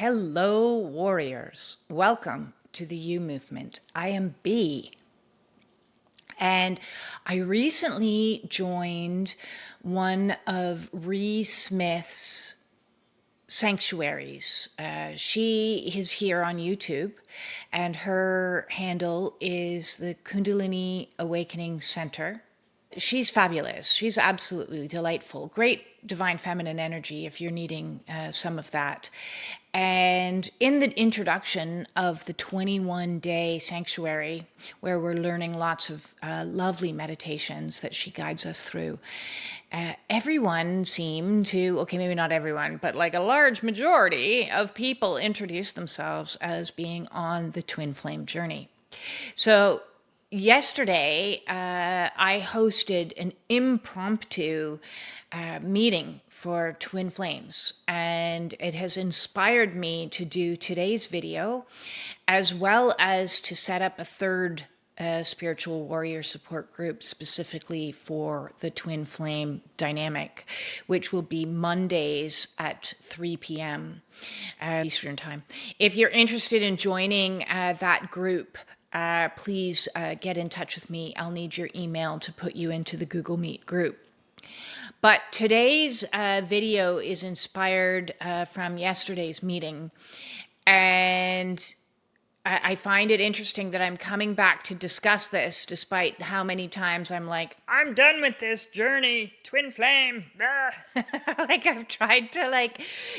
Hello, warriors. Welcome to the You Movement. I am B. And I recently joined one of Ree Smith's sanctuaries. She is here on YouTube, and her handle is the Kundalini Awakening Center. She's fabulous. She's absolutely delightful. Great divine feminine energy if you're needing some of that. And in the introduction of the 21-day sanctuary, where we're learning lots of lovely meditations that she guides us through, everyone seemed to, okay, maybe not everyone, but like a large majority of people introduce themselves as being on the twin flame journey. So yesterday, I hosted an impromptu meeting for twin flames, and it has inspired me to do today's video, as well as to set up a third spiritual warrior support group specifically for the twin flame dynamic, which will be Mondays at 3 p.m. Eastern time. If you're interested in joining that group, please get in touch with me. I'll need your email to put you into the Google Meet group. But today's video is inspired from yesterday's meeting. And I find it interesting that I'm coming back to discuss this despite how many times I'm like, I'm done with this journey, twin flame. Like I've tried to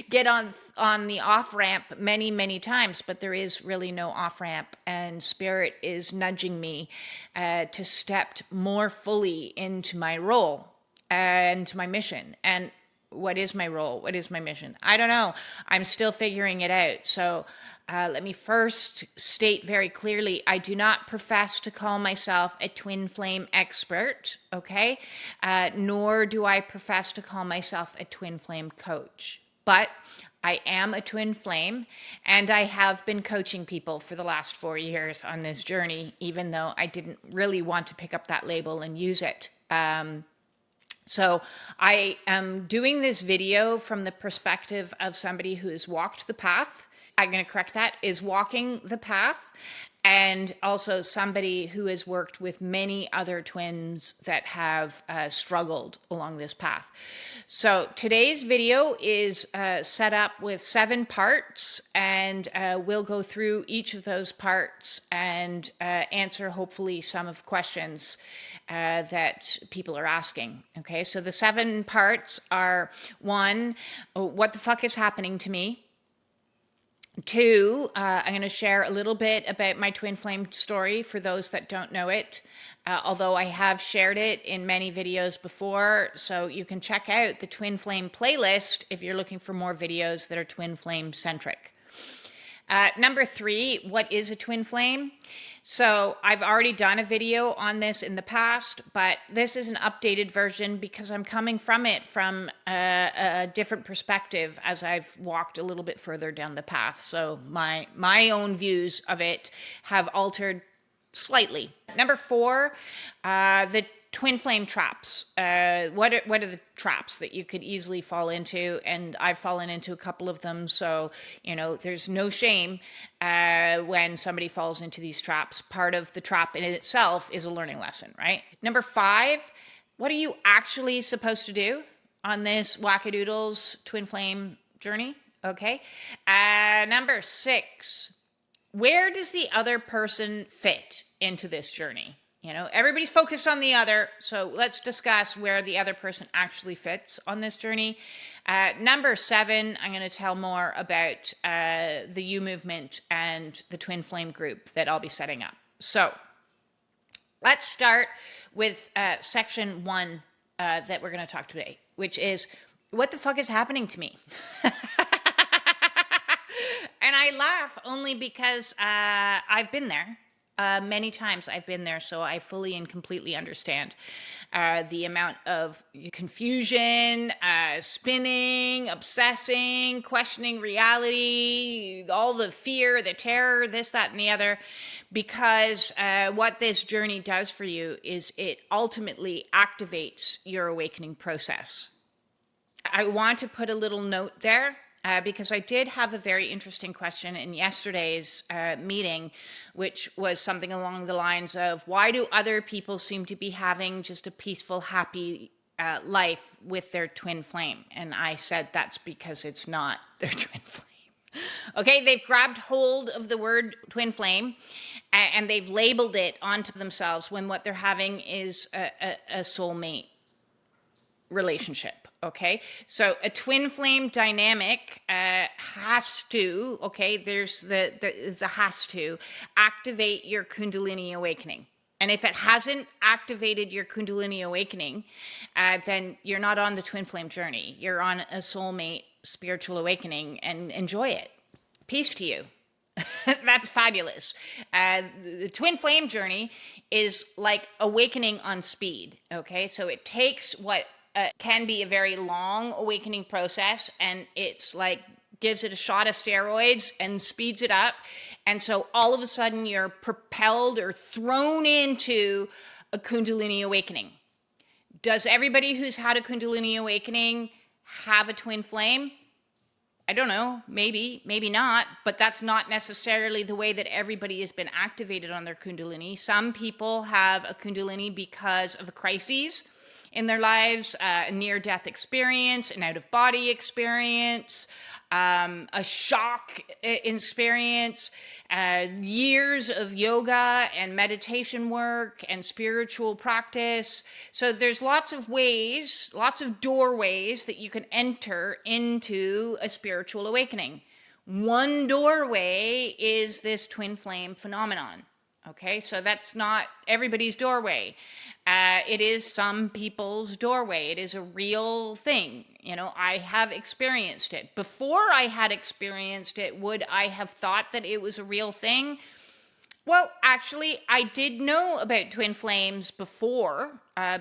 get on the off ramp many times, but there is really no off ramp, and spirit is nudging me to step more fully into my role and my mission. And what is my role? What is my mission? I don't know. I'm still figuring it out. So let me first state very clearly, I do not profess to call myself a twin flame expert, okay? Nor do I profess to call myself a twin flame coach. But I am a twin flame, and I have been coaching people for the last 4 years on this journey, even though I didn't really want to pick up that label and use it. So I am doing this video from the perspective of somebody who has walked the path. I'm going to correct that, is walking the path, and also somebody who has worked with many other twins that have struggled along this path. So today's video is set up with 7 parts, and we'll go through each of those parts and answer hopefully some of the questions that people are asking. Okay, so the 7 parts are: 1, what the fuck is happening to me? 2, I'm going to share a little bit about my twin flame story for those that don't know it, although I have shared it in many videos before, so you can check out the twin flame playlist if you're looking for more videos that are twin flame centric. Number 3, what is a twin flame? So I've already done a video on this in the past, but this is an updated version because I'm coming from it from a different perspective as I've walked a little bit further down the path. So my own views of it have altered slightly. Number 4, the twin flame traps. What are the traps that you could easily fall into? And I've fallen into a couple of them. So, there's no shame when somebody falls into these traps. Part of the trap in itself is a learning lesson, right? Number 5, what are you actually supposed to do on this wackadoodles twin flame journey? Okay. Number 6, where does the other person fit into this journey? Everybody's focused on the other, so let's discuss where the other person actually fits on this journey. Number 7, I'm going to tell more about the You Movement and the Twin Flame group that I'll be setting up. So let's start with section 1 that we're going to talk today, which is, what the fuck is happening to me? And I laugh only because I've been there. Many times I've been there, so I fully and completely understand the amount of confusion, spinning, obsessing, questioning reality, all the fear, the terror, this, that, and the other, because what this journey does for you is it ultimately activates your awakening process. I want to put a little note there. because I did have a very interesting question in yesterday's meeting, which was something along the lines of, why do other people seem to be having just a peaceful, happy life with their twin flame? And I said that's because it's not their twin flame. Okay, they've grabbed hold of the word twin flame and they've labeled it onto themselves when what they're having is a soulmate relationship. Okay, so a twin flame dynamic has to, okay, there's a has to activate your Kundalini awakening. And if it hasn't activated your Kundalini awakening, then you're not on the twin flame journey. You're on a soulmate spiritual awakening, and enjoy it. Peace to you. That's fabulous. The twin flame journey is like awakening on speed. Okay, so it takes what can be a very long awakening process, and it's like gives it a shot of steroids and speeds it up. And so all of a sudden you're propelled or thrown into a Kundalini awakening. Does everybody who's had a Kundalini awakening have a twin flame? I don't know, maybe, maybe not, but that's not necessarily the way that everybody has been activated on their Kundalini. Some people have a Kundalini because of a crisis in their lives, a near-death experience, an out-of-body experience, a shock experience, years of yoga and meditation work and spiritual practice. So there's lots of ways, lots of doorways that you can enter into a spiritual awakening. One doorway is this twin flame phenomenon. Okay, so that's not everybody's doorway. It is some people's doorway. It is a real thing. You know, I have experienced it. Before I had experienced it, would I have thought that it was a real thing? Well, actually, I did know about twin flames before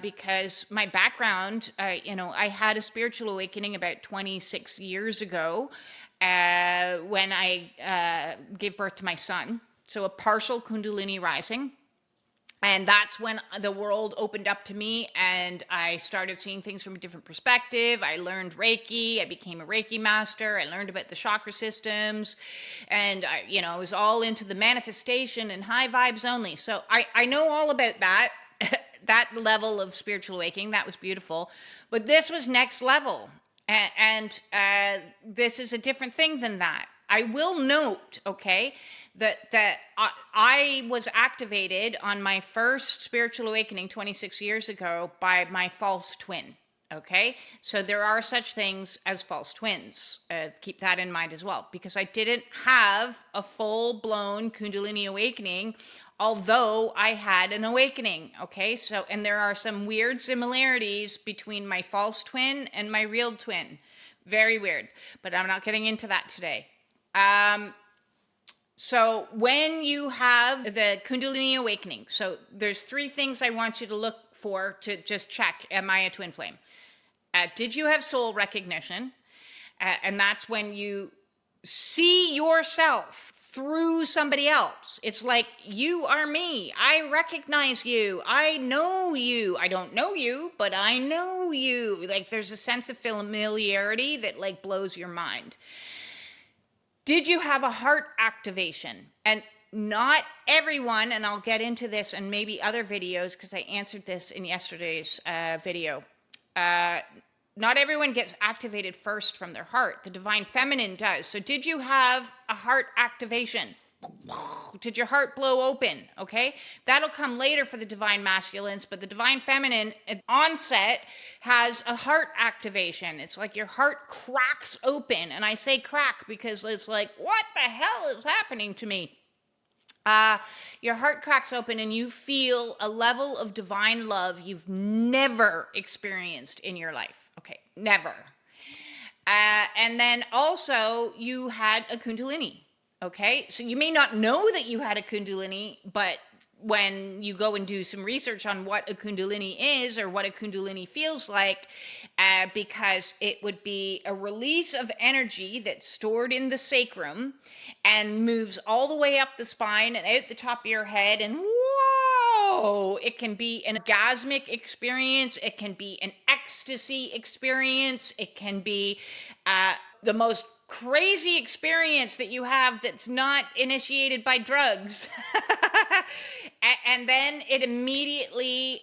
because my background, I had a spiritual awakening about 26 years ago when I gave birth to my son. So a partial Kundalini rising. And that's when the world opened up to me and I started seeing things from a different perspective. I learned Reiki. I became a Reiki master. I learned about the chakra systems. And I was all into the manifestation and high vibes only. So I know all about that, that level of spiritual awakening. That was beautiful. But this was next level. And this is a different thing than that. I will note, okay, that I was activated on my first spiritual awakening 26 years ago by my false twin. Okay, so there are such things as false twins. Keep that in mind as well, because I didn't have a full-blown Kundalini awakening, although I had an awakening. Okay, so, and there are some weird similarities between my false twin and my real twin. Very weird, but I'm not getting into that today. So when you have the Kundalini awakening, so there's three things I want you to look for to just check, am I a twin flame? Did you have soul recognition? And that's when you see yourself through somebody else. It's like, you are me. I recognize you. I know you. I don't know you, but I know you. Like, there's a sense of familiarity that like blows your mind. Did you have a heart activation? And not everyone, and I'll get into this in maybe other videos because I answered this in yesterday's video. Not everyone gets activated first from their heart. The divine feminine does. So did you have a heart activation? Did your heart blow open? Okay, that'll come later for the divine masculines, but the divine feminine at onset has a heart activation. It's like your heart cracks open, and I say crack because it's like, what the hell is happening to me? Your heart cracks open and you feel a level of divine love you've never experienced in your life. Okay, never. And then also you had a Kundalini. Okay, so you may not know that you had a Kundalini, but when you go and do some research on what a Kundalini is or what a Kundalini feels like, because it would be a release of energy that's stored in the sacrum and moves all the way up the spine and out the top of your head, and whoa, it can be an orgasmic experience, it can be an ecstasy experience, it can be the most crazy experience that you have that's not initiated by drugs. And then it immediately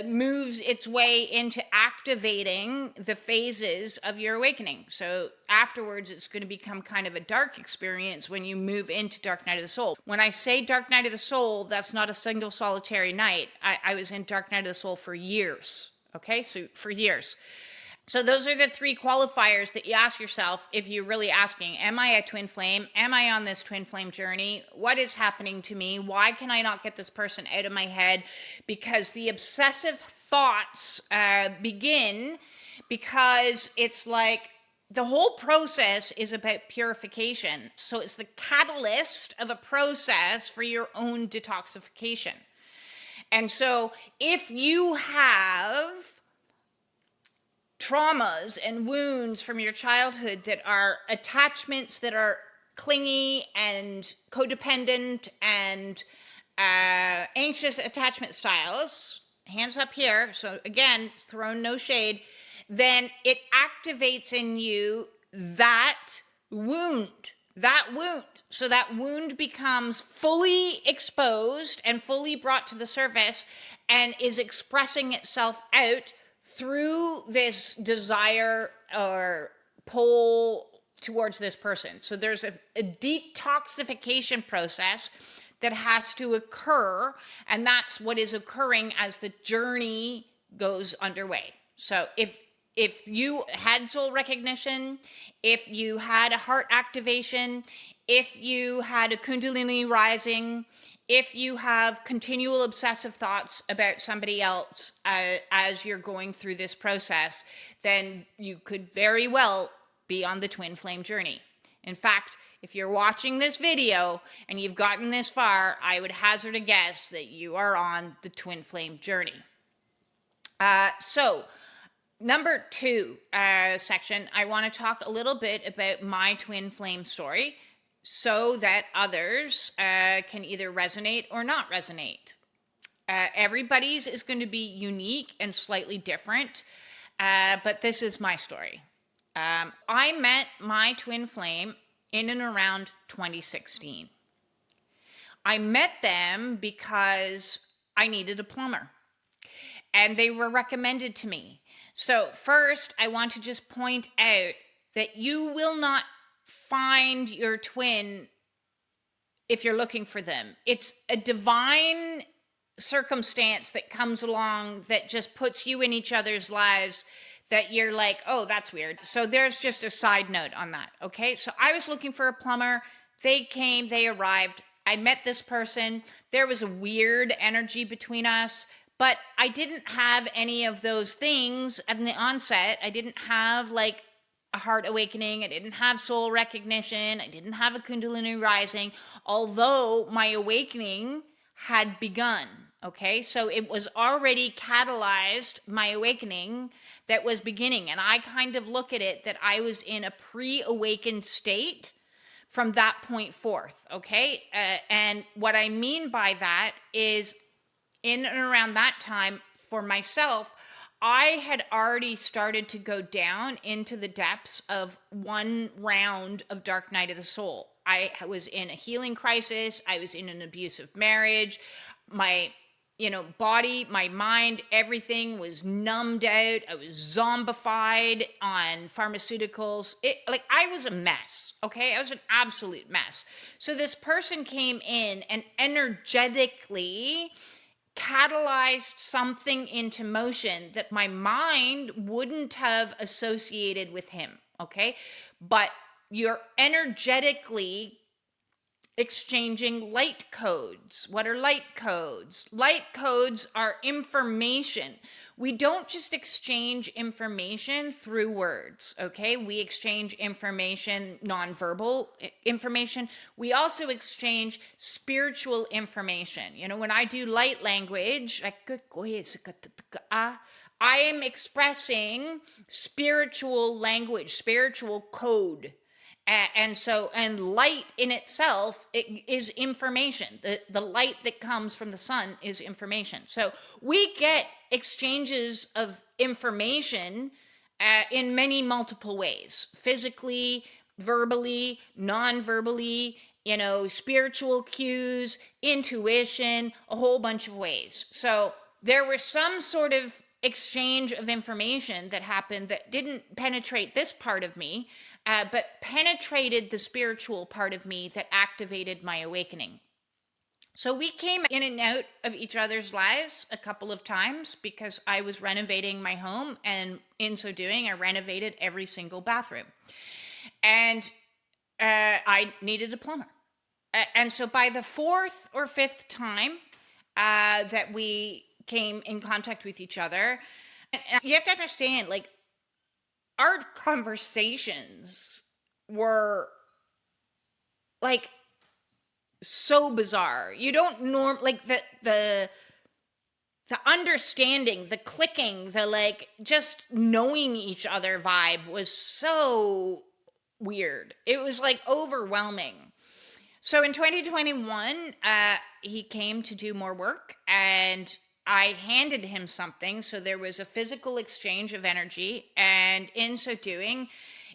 moves its way into activating the phases of your awakening. So afterwards, it's going to become kind of a dark experience when you move into Dark Night of the Soul. When I say Dark Night of the Soul, that's not a single solitary night. I was in Dark Night of the Soul for years. Okay, so for years. So those are the three qualifiers that you ask yourself if you're really asking, am I a twin flame? Am I on this twin flame journey? What is happening to me? Why can I not get this person out of my head? Because the obsessive thoughts begin because it's like the whole process is about purification. So it's the catalyst of a process for your own detoxification. And so if you have traumas and wounds from your childhood that are attachments that are clingy and codependent and anxious attachment styles, hands up here, so again, throwing no shade, then it activates in you that wound. So that wound becomes fully exposed and fully brought to the surface and is expressing itself out through this desire or pull towards this person. So there's a detoxification process that has to occur, and that's what is occurring as the journey goes underway. So if you had soul recognition, if you had a heart activation, if you had a kundalini rising, if you have continual obsessive thoughts about somebody else as you're going through this process, then you could very well be on the twin flame journey. In fact, if you're watching this video and you've gotten this far, I would hazard a guess that you are on the twin flame journey. So number 2 section, I want to talk a little bit about my twin flame story, so that others can either resonate or not resonate. Everybody's is going to be unique and slightly different, but this is my story. I met my twin flame in and around 2016. I met them because I needed a plumber, and they were recommended to me. So first, I want to just point out that you will not find your twin if you're looking for them. It's a divine circumstance that comes along that just puts you in each other's lives that you're like, oh, that's weird. So there's just a side note on that. Okay. So I was looking for a plumber. They came, they arrived. I met this person. There was a weird energy between us, but I didn't have any of those things at the onset. I didn't have like a heart awakening. I didn't have soul recognition. I didn't have a kundalini rising, although my awakening had begun. Okay, so it was already catalyzed, my awakening that was beginning. And I kind of look at it that I was in a pre-awakened state from that point forth. Okay, and what I mean by that is in and around that time for myself, I had already started to go down into the depths of one round of Dark Night of the Soul. I was in a healing crisis. I was in an abusive marriage. My body, my mind, everything was numbed out. I was zombified on pharmaceuticals. I was a mess. Okay. I was an absolute mess. So this person came in and energetically catalyzed something into motion that my mind wouldn't have associated with him. Okay. But you're energetically exchanging light codes. What are light codes? Light codes are information. We don't just exchange information through words, okay? We exchange information, nonverbal information. We also exchange spiritual information. When I do light language, I am expressing spiritual language, spiritual code. And light in itself is information. The light that comes from the sun is information. So we get exchanges of information in many multiple ways, physically, verbally, non-verbally, spiritual cues, intuition, a whole bunch of ways. So there was some sort of exchange of information that happened that didn't penetrate this part of me, but penetrated the spiritual part of me that activated my awakening. So we came in and out of each other's lives a couple of times because I was renovating my home, and in so doing, I renovated every single bathroom. And I needed a plumber. And so by the fourth or fifth time that we came in contact with each other, and you have to understand, like, our conversations were like so bizarre. You don't like the understanding, the clicking, the like just knowing each other vibe was so weird. It was like overwhelming. So in 2021, he came to do more work, and I handed him something. So there was a physical exchange of energy. And in so doing,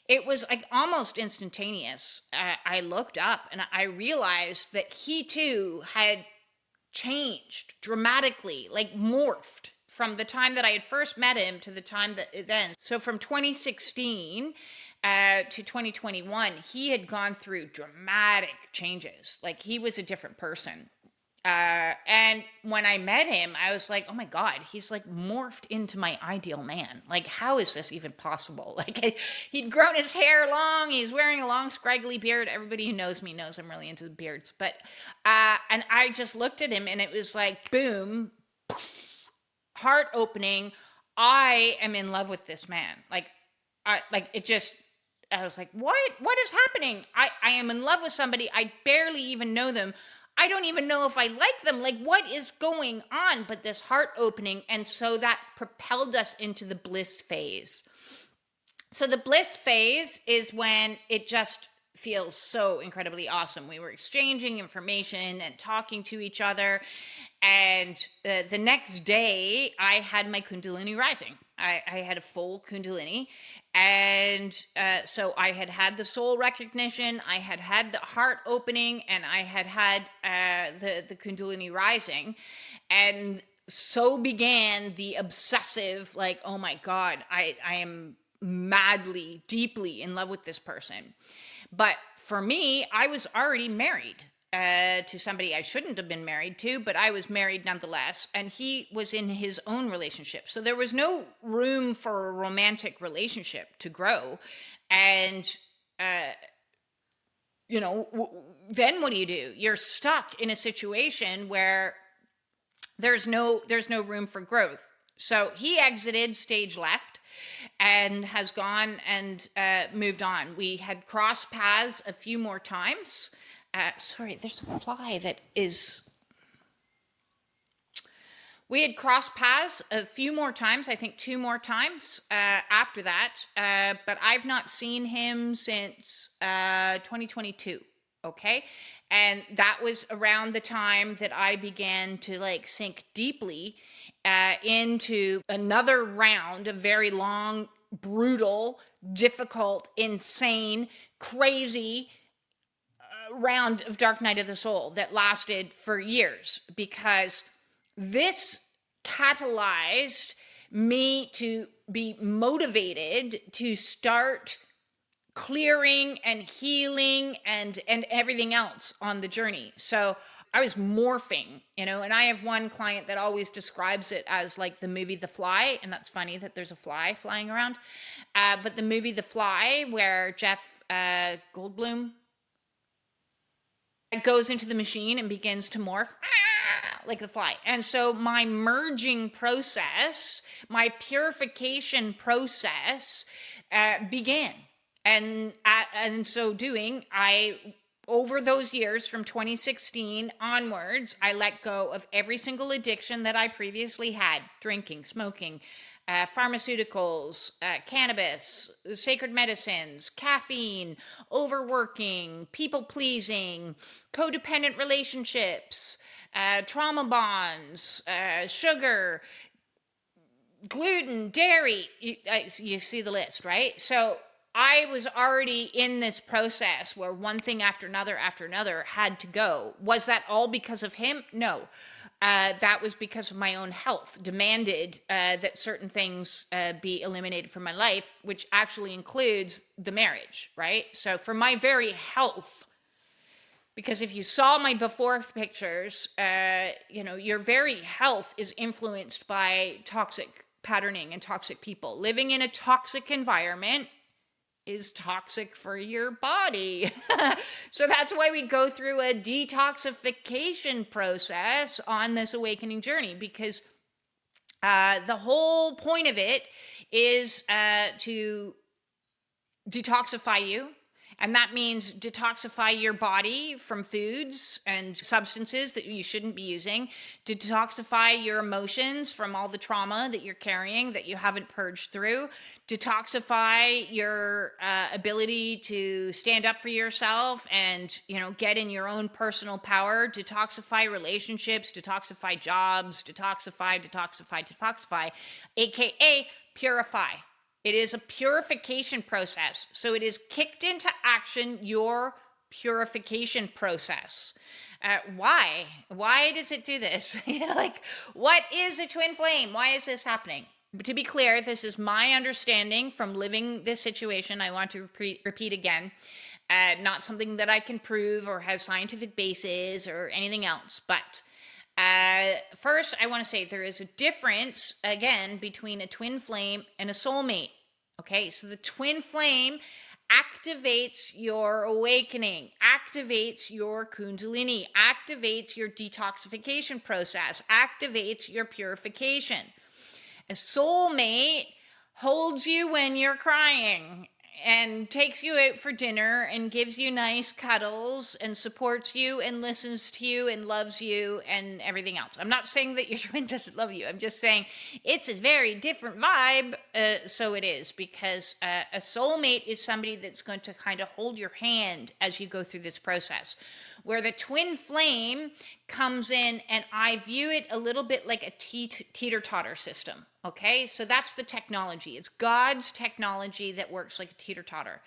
it was like almost instantaneous. I looked up and I realized that he too had changed dramatically, like morphed from the time that I had first met him to the time that it ends. So from 2016 to 2021, he had gone through dramatic changes. Like he was a different person. And when I met him, I was like, oh my God, he's like morphed into my ideal man. Like, how is this even possible? Like, he'd grown his hair long. He's wearing a long, scraggly beard. Everybody who knows me knows I'm really into the beards. But, and I just looked at him and it was like, boom, heart opening. I am in love with this man. I was like, what is happening? I am in love with somebody. I barely even know them. I don't even know if I like them. Like, what is going on? But this heart opening. And so that propelled us into the bliss phase. So the bliss phase is when it just feels so incredibly awesome. We were exchanging information and talking to each other. And the next day, I had my Kundalini rising. I had a full Kundalini. And so I had the soul recognition, I had the heart opening, and I had the Kundalini rising. And so began the obsessive, like, oh my God, I am madly, deeply in love with this person. But for me, I was already married to somebody I shouldn't have been married to, but I was married nonetheless. And he was in his own relationship. So there was no room for a romantic relationship to grow. And, then what do? You're stuck in a situation where there's no room for growth. So he exited stage left and has gone and moved on. We had crossed paths a few more times. Sorry, there's a fly that is. We had crossed paths a few more times, I think 2 more times after that, but I've not seen him since 2022. Okay. And that was around the time that I began to like sink deeply into another round of very long, brutal, difficult, insane, crazy round of Dark Night of the Soul that lasted for years, because this catalyzed me to be motivated to start clearing and healing and everything else on the journey. So I was morphing, and I have one client that always describes it as like the movie The Fly, and that's funny that there's a fly flying around. But the movie The Fly, where Jeff Goldblum goes into the machine and begins to morph like the fly. And so my merging process, my purification process began. And in so doing, over those years from 2016 onwards, I let go of every single addiction that I previously had: drinking, smoking, pharmaceuticals, cannabis, sacred medicines, caffeine, overworking, people pleasing, codependent relationships, trauma bonds, sugar, gluten, dairy. You see the list, right? So I was already in this process where one thing after another had to go. Was that all because of him? No. That was because of my own health demanded that certain things be eliminated from my life, which actually includes the marriage, right? So for my very health, because if you saw my before pictures, your very health is influenced by toxic patterning and toxic people. Living in a toxic environment is toxic for your body. So that's why we go through a detoxification process on this awakening journey, because the whole point of it is to detoxify you. And that means detoxify your body from foods and substances that you shouldn't be using, detoxify your emotions from all the trauma that you're carrying that you haven't purged through, detoxify your ability to stand up for yourself and, get in your own personal power, detoxify relationships, detoxify jobs, detoxify, aka purify. It is a purification process. So it is kicked into action, your purification process. Why? Why does it do this? What is a twin flame? Why is this happening? But to be clear, this is my understanding from living this situation. I want to repeat again. Not something that I can prove or have scientific basis or anything else, but first, I want to say there is a difference, again, between a twin flame and a soulmate. Okay, so the twin flame activates your awakening, activates your kundalini, activates your detoxification process, activates your purification. A soulmate holds you when you're crying and takes you out for dinner and gives you nice cuddles and supports you and listens to you and loves you and everything else. I'm not saying that your twin doesn't love you. I'm just saying it's a very different vibe. So it is, because a soulmate is somebody that's going to kind of hold your hand as you go through this process. Where the twin flame comes in, and I view it a little bit like a teeter-totter system. Okay, so that's the technology. It's God's technology that works like a teeter-totter.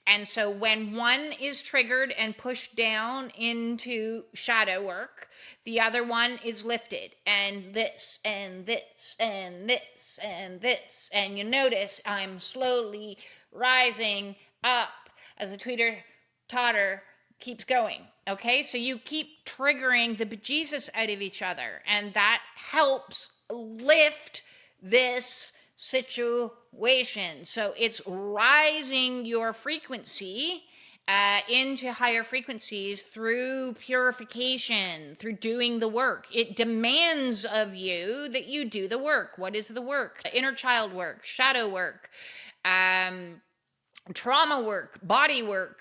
And so when one is triggered and pushed down into shadow work, the other one is lifted, and this and this and this and this. And you notice I'm slowly rising up as the teeter-totter keeps going. Okay, so you keep triggering the bejesus out of each other, and that helps lift this situation. So it's rising your frequency into higher frequencies through purification, through doing the work. It demands of you that you do the work. What is the work? Inner child work, shadow work, trauma work, body work,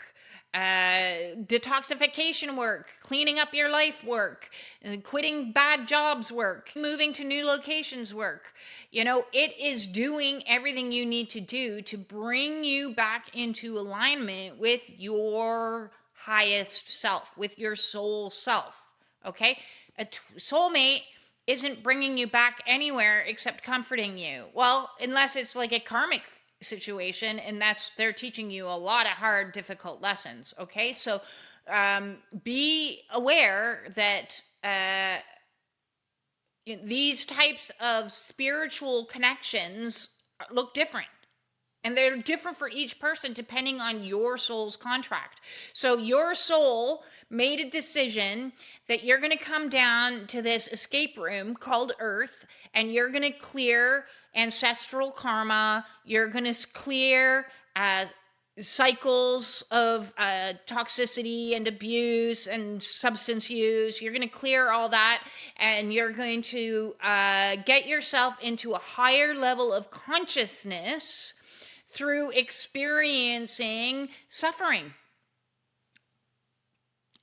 detoxification work, cleaning up your life work, quitting bad jobs work, moving to new locations work. It is doing everything you need to do to bring you back into alignment with your highest self, with your soul self. Okay? A soulmate isn't bringing you back anywhere except comforting you. Well, unless it's like a karmic situation, and they're teaching you a lot of hard, difficult lessons. Okay, so be aware that these types of spiritual connections look different. And they're different for each person depending on your soul's contract. So your soul made a decision that you're going to come down to this escape room called Earth, and you're going to clear ancestral karma. You're going to clear cycles of toxicity and abuse and substance use. You're going to clear all that, and you're going to get yourself into a higher level of consciousness through experiencing suffering.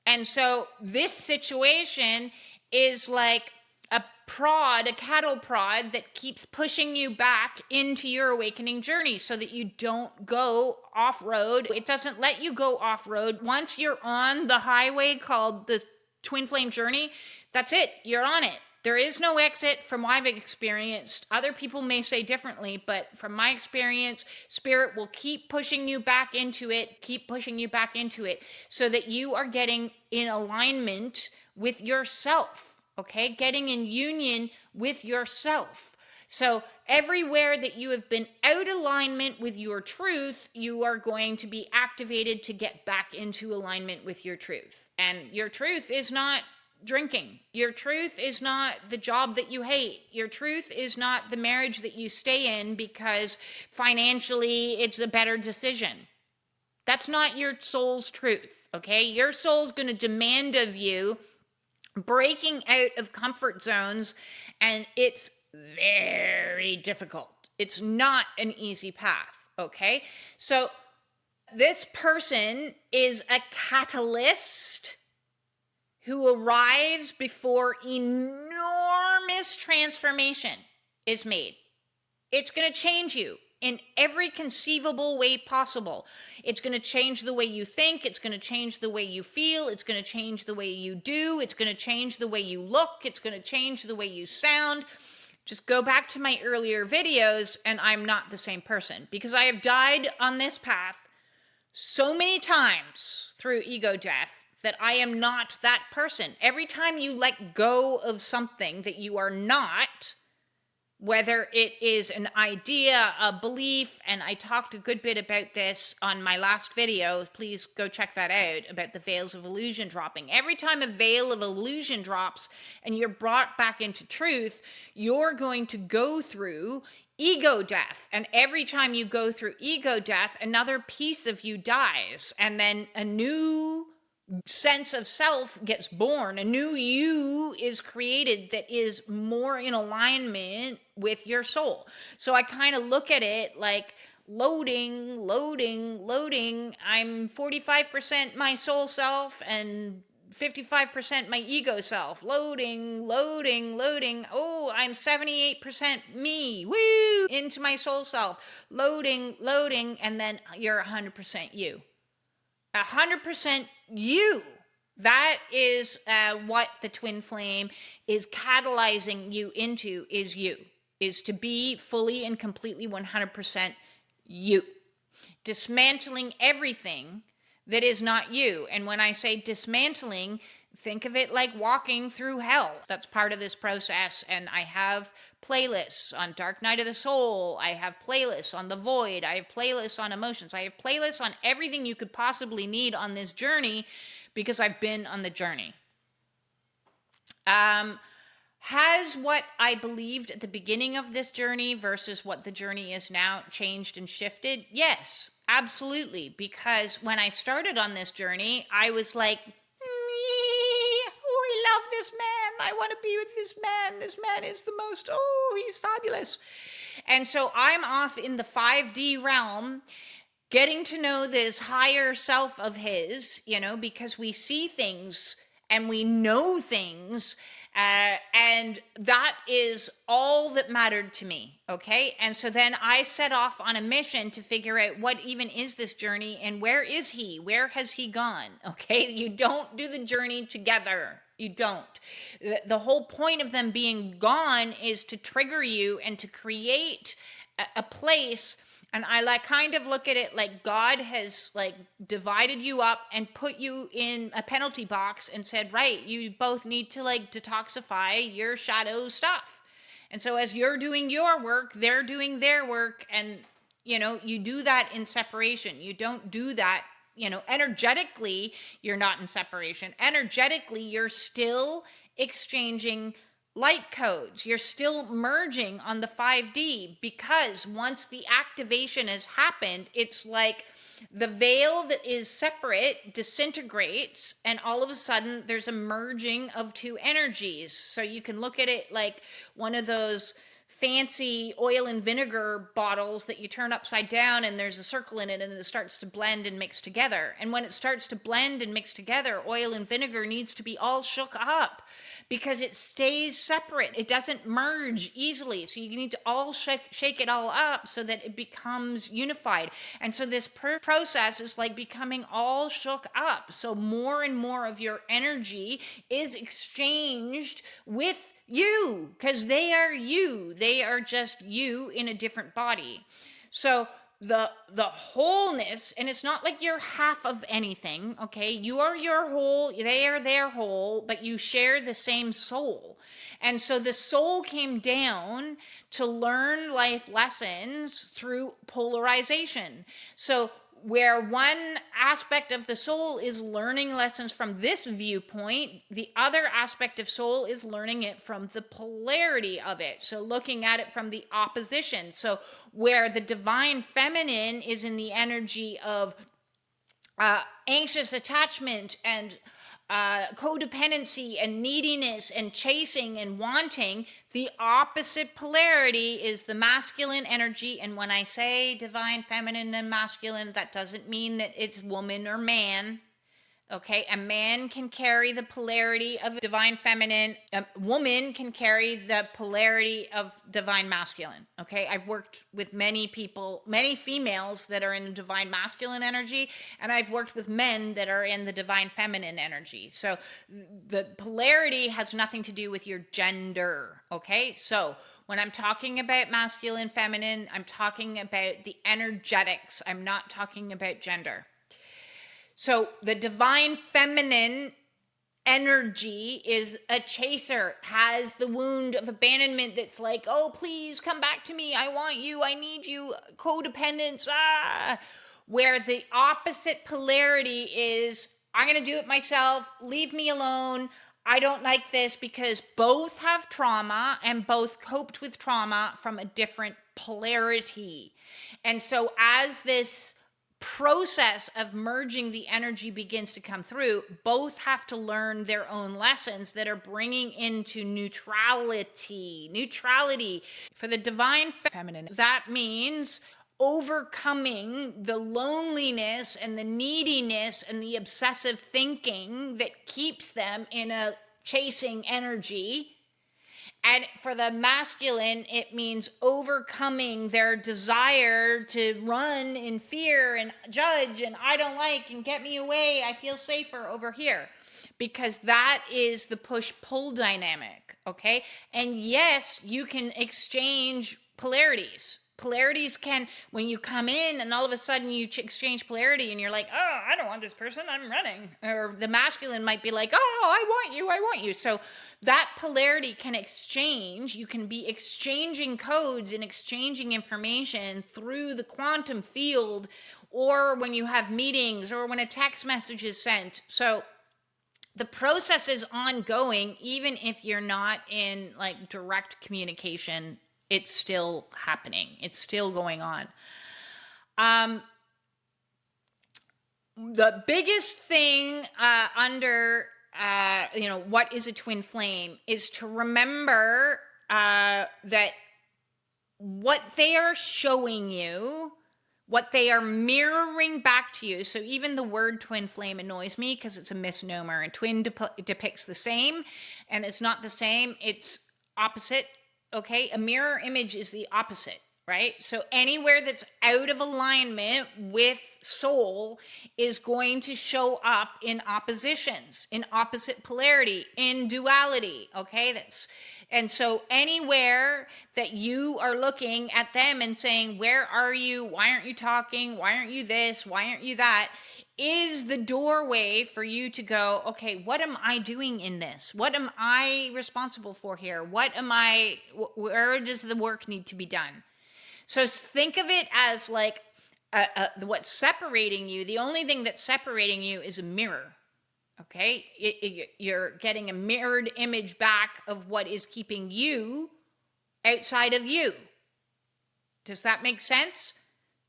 And so this situation is like a cattle prod that keeps pushing you back into your awakening journey so that you don't go off-road. It doesn't let you go off-road. Once you're on the highway called the Twin Flame Journey, that's it. You're on it. There is no exit from what I've experienced. Other people may say differently, but from my experience, spirit will keep pushing you back into it, keep pushing you back into it, so that you are getting in alignment with yourself, okay? Getting in union with yourself. So everywhere that you have been out of alignment with your truth, you are going to be activated to get back into alignment with your truth. And your truth is not drinking. Your truth is not the job that you hate. Your truth is not the marriage that you stay in because financially it's a better decision. That's not your soul's truth, okay? Your soul's going to demand of you breaking out of comfort zones, and it's very difficult. It's not an easy path, okay? So this person is a catalyst who arrives before enormous transformation is made. It's going to change you in every conceivable way possible. It's going to change the way you think. It's going to change the way you feel. It's going to change the way you do. It's going to change the way you look. It's going to change the way you sound. Just go back to my earlier videos and I'm not the same person, because I have died on this path so many times through ego death that I am not that person. Every time you let go of something that you are not, whether it is an idea, a belief, and I talked a good bit about this on my last video, please go check that out, about the veils of illusion dropping. Every time a veil of illusion drops and you're brought back into truth, you're going to go through ego death. And every time you go through ego death, another piece of you dies, and then a new sense of self gets born. A new you is created that is more in alignment with your soul. So I kind of look at it like loading, loading, loading. I'm 45% my soul self and 55% my ego self. Loading, loading, loading. Oh, I'm 78% me. Woo! Into my soul self. Loading, loading, and then you're 100% you. 100% you. That is what the twin flame is catalyzing you into, is you. Is to be fully and completely 100% you. Dismantling everything that is not you. And when I say dismantling, think of it like walking through hell. That's part of this process. And I have playlists on Dark Night of the Soul. I have playlists on the Void. I have playlists on emotions. I have playlists on everything you could possibly need on this journey, because I've been on the journey. Has what I believed at the beginning of this journey versus what the journey is now changed and shifted? Yes, absolutely. Because when I started on this journey, I was like, oh, I love this man. I want to be with this man. This man is the most, oh, he's fabulous. And so I'm off in the 5D realm, getting to know this higher self of his, because we see things and we know things, and that is all that mattered to me, okay? And so then I set off on a mission to figure out what even is this journey and where is he? Where has he gone, okay? You don't do the journey together. You don't. The whole point of them being gone is to trigger you and to create a place. And I kind of look at it like God has divided you up and put you in a penalty box and said, right, you both need to detoxify your shadow stuff. And so as you're doing your work, they're doing their work. And, you do that in separation. You don't do that, energetically, you're not in separation. Energetically, you're still exchanging light codes. You're still merging on the 5D, because once the activation has happened, it's like the veil that is separate disintegrates, and all of a sudden there's a merging of two energies. So you can look at it like one of those fancy oil and vinegar bottles that you turn upside down and there's a circle in it and it starts to blend and mix together. And when it starts to blend and mix together, oil and vinegar needs to be all shook up because it stays separate. It doesn't merge easily. So you need to all shake it all up so that it becomes unified. And so this process is like becoming all shook up. So more and more of your energy is exchanged with You, because they are you. They are just you in a different body. So the wholeness, and it's not like you're half of anything, okay? You are your whole, they are their whole, but you share the same soul. And so the soul came down to learn life lessons through polarization. So where one aspect of the soul is learning lessons from this viewpoint, the other aspect of soul is learning it from the polarity of it. So looking at it from the opposition. So where the divine feminine is in the energy of anxious attachment and codependency and neediness and chasing and wanting, the opposite polarity is the masculine energy. And when I say divine feminine and masculine, that doesn't mean that it's woman or man. Okay, a man can carry the polarity of divine feminine. A woman can carry the polarity of divine masculine. Okay, I've worked with many people, many females that are in the divine masculine energy, and I've worked with men that are in the divine feminine energy. So the polarity has nothing to do with your gender. Okay, so when I'm talking about masculine, feminine, I'm talking about the energetics. I'm not talking about gender. So the divine feminine energy is a chaser, has the wound of abandonment that's like, oh, please come back to me. I want you. I need you. Codependence. Where the opposite polarity is, I'm going to do it myself. Leave me alone. I don't like this, because both have trauma and both coped with trauma from a different polarity. And so as this process of merging the energy begins to come through, both have to learn their own lessons that are bringing into neutrality for the divine feminine. That means overcoming the loneliness and the neediness and the obsessive thinking that keeps them in a chasing energy. And for the masculine, it means overcoming their desire to run in fear and judge and I don't like and get me away. I feel safer over here. Because that is the push-pull dynamic, okay? And yes, you can exchange polarities. Polarities can, when you come in and all of a sudden you exchange polarity and you're like, oh, I don't want this person, I'm running. Or the masculine might be like, oh, I want you. So that polarity can exchange. You can be exchanging codes and exchanging information through the quantum field, or when you have meetings, or when a text message is sent. So the process is ongoing, even if you're not in like direct communication. It's still happening. It's still going on. The biggest thing under what is a twin flame is to remember that what they are showing you, what they are mirroring back to you. So even the word twin flame annoys me because it's a misnomer, and twin depicts the same, and it's not the same, it's opposite. Okay, a mirror image is the opposite, right? So anywhere that's out of alignment with soul is going to show up in oppositions, in opposite polarity, in duality, okay? And so anywhere that you are looking at them and saying, where are you? Why aren't you talking? Why aren't you this? Why aren't you that? Is the doorway for you to go, okay, what am I doing in this? What am I responsible for here? Where does the work need to be done? So think of it as like what's separating you. The only thing that's separating you is a mirror. Okay, you're getting a mirrored image back of what is keeping you outside of you. Does that make sense?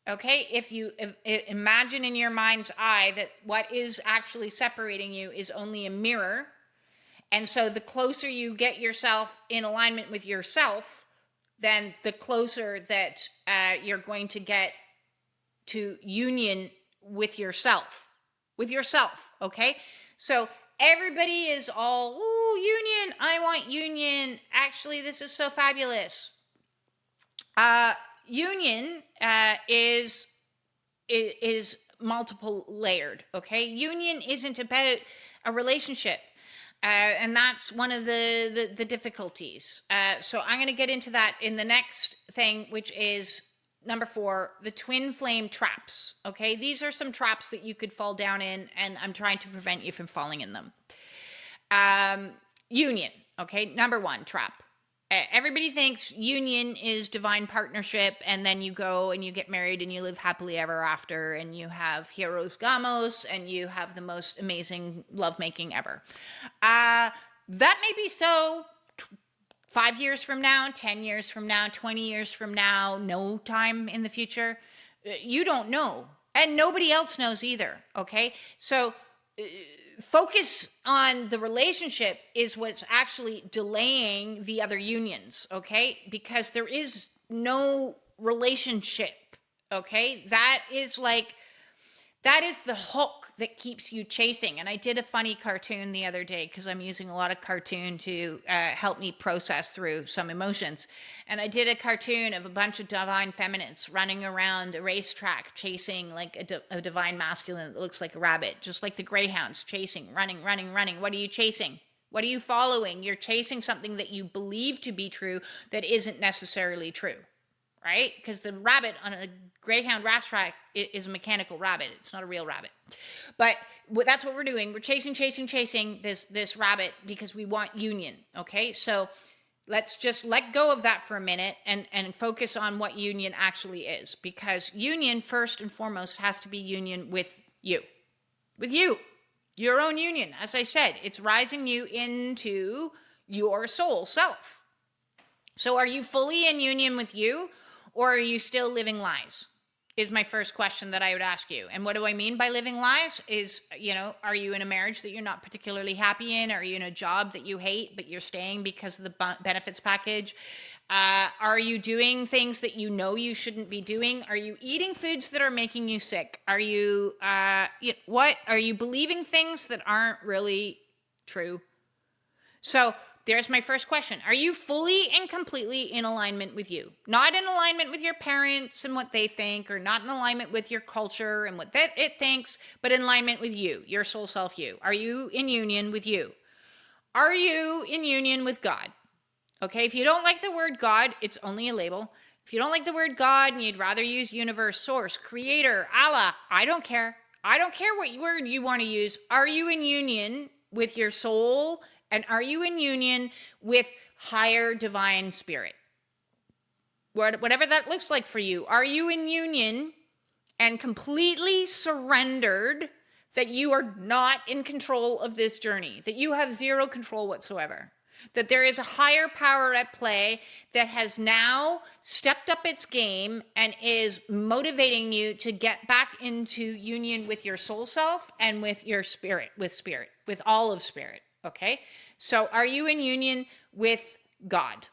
Okay, if you imagine in your mind's eye that what is actually separating you is only a mirror, and so the closer you get yourself in alignment with yourself, then the closer that you're going to get to union with yourself. Okay? So everybody is all, ooh, union, I want union. Actually, this is so fabulous. Union is multiple layered, okay? Union isn't about a relationship. And that's one of the difficulties. So I'm going to get into that in the next thing, which is number 4, the twin flame traps. Okay, these are some traps that you could fall down in, and I'm trying to prevent you from falling in them. Union. Okay, number 1 trap. Everybody thinks union is divine partnership, and then you go and you get married and you live happily ever after, and you have heroes gamos, and you have the most amazing lovemaking ever. That may be so 5 years from now, 10 years from now, 20 years from now, no time in the future. You don't know, and nobody else knows either. Okay, so focus on the relationship is what's actually delaying the other unions, okay? Because there is no relationship, okay? That is the hook that keeps you chasing. And I did a funny cartoon the other day because I'm using a lot of cartoon to help me process through some emotions. And I did a cartoon of a bunch of divine feminists running around a racetrack chasing like a divine masculine that looks like a rabbit, just like the greyhounds chasing, running. What are you chasing? What are you following? You're chasing something that you believe to be true that isn't necessarily true. Right? Because the rabbit on a greyhound racetrack is a mechanical rabbit. It's not a real rabbit. But that's what we're doing. We're chasing this rabbit because we want union. Okay? So let's just let go of that for a minute and focus on what union actually is. Because union, first and foremost, has to be union with you. With you. Your own union. As I said, it's rising you into your soul self. So are you fully in union with you? Or are you still living lies? Is my first question that I would ask you. And what do I mean by living lies? Is, are you in a marriage that you're not particularly happy in? Are you in a job that you hate, but you're staying because of the benefits package? Are you doing things that you know you shouldn't be doing? Are you eating foods that are making you sick? Are you, what? Are you believing things that aren't really true? So there's my first question. Are you fully and completely in alignment with you? Not in alignment with your parents and what they think, or not in alignment with your culture and what it thinks, but in alignment with you, your soul self you. Are you in union with you? Are you in union with God? Okay, if you don't like the word God, it's only a label. If you don't like the word God and you'd rather use universe, source, creator, Allah, I don't care. I don't care what word you want to use. Are you in union with your soul? And are you in union with higher divine spirit? Whatever that looks like for you. Are you in union and completely surrendered that you are not in control of this journey, that you have zero control whatsoever, that there is a higher power at play that has now stepped up its game and is motivating you to get back into union with your soul self and with your spirit, with all of spirit? Okay, so are you in union with God?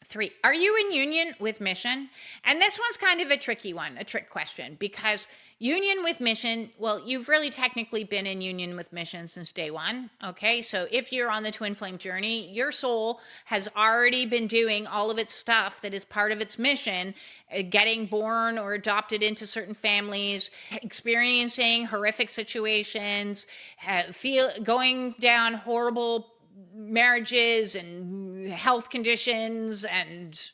3, are you in union with mission? And this one's kind of a tricky one, a trick question, because union with mission, well, you've really technically been in union with mission since day one. Okay, so if you're on the twin flame journey, your soul has already been doing all of its stuff that is part of its mission, getting born or adopted into certain families, experiencing horrific situations, going down horrible marriages and health conditions and,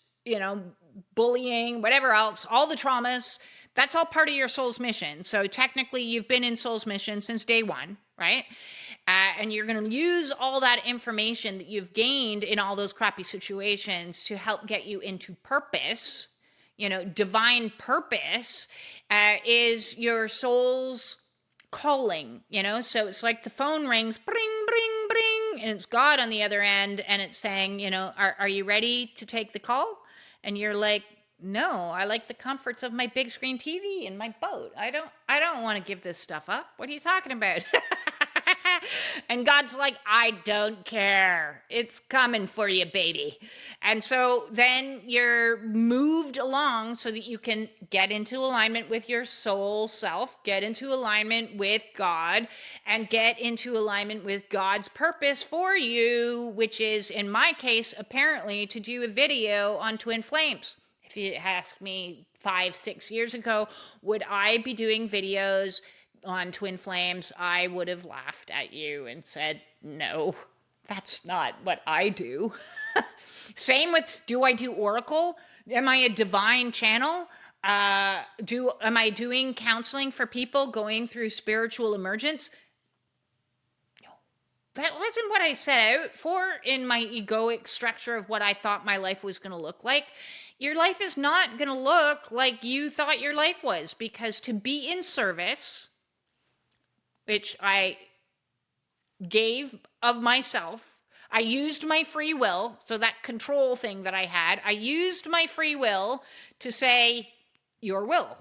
bullying, whatever else, all the traumas, that's all part of your soul's mission. So technically you've been in soul's mission since day one, right? And you're going to use all that information that you've gained in all those crappy situations to help get you into purpose. Divine purpose is your soul's calling, so it's like the phone rings, bring, bring, bring, and it's God on the other end, and it's saying, are you ready to take the call? And you're like, no, I like the comforts of my big screen TV and my boat. I don't want to give this stuff up. What are you talking about? And God's like, I don't care. It's coming for you, baby. And so then you're moved along so that you can get into alignment with your soul self, get into alignment with God, and get into alignment with God's purpose for you, which is, in my case, apparently to do a video on twin flames. If you asked me 5-6 years ago, would I be doing videos on Twin Flames, I would have laughed at you and said, no, that's not what I do. Same with, do I do Oracle? Am I a divine channel? Am I doing counseling for people going through spiritual emergence? No. That wasn't what I set out for in my egoic structure of what I thought my life was going to look like. Your life is not going to look like you thought your life was, because to be in service, which I gave of myself, I used my free will. So that control thing that I had, I used my free will to say, your will.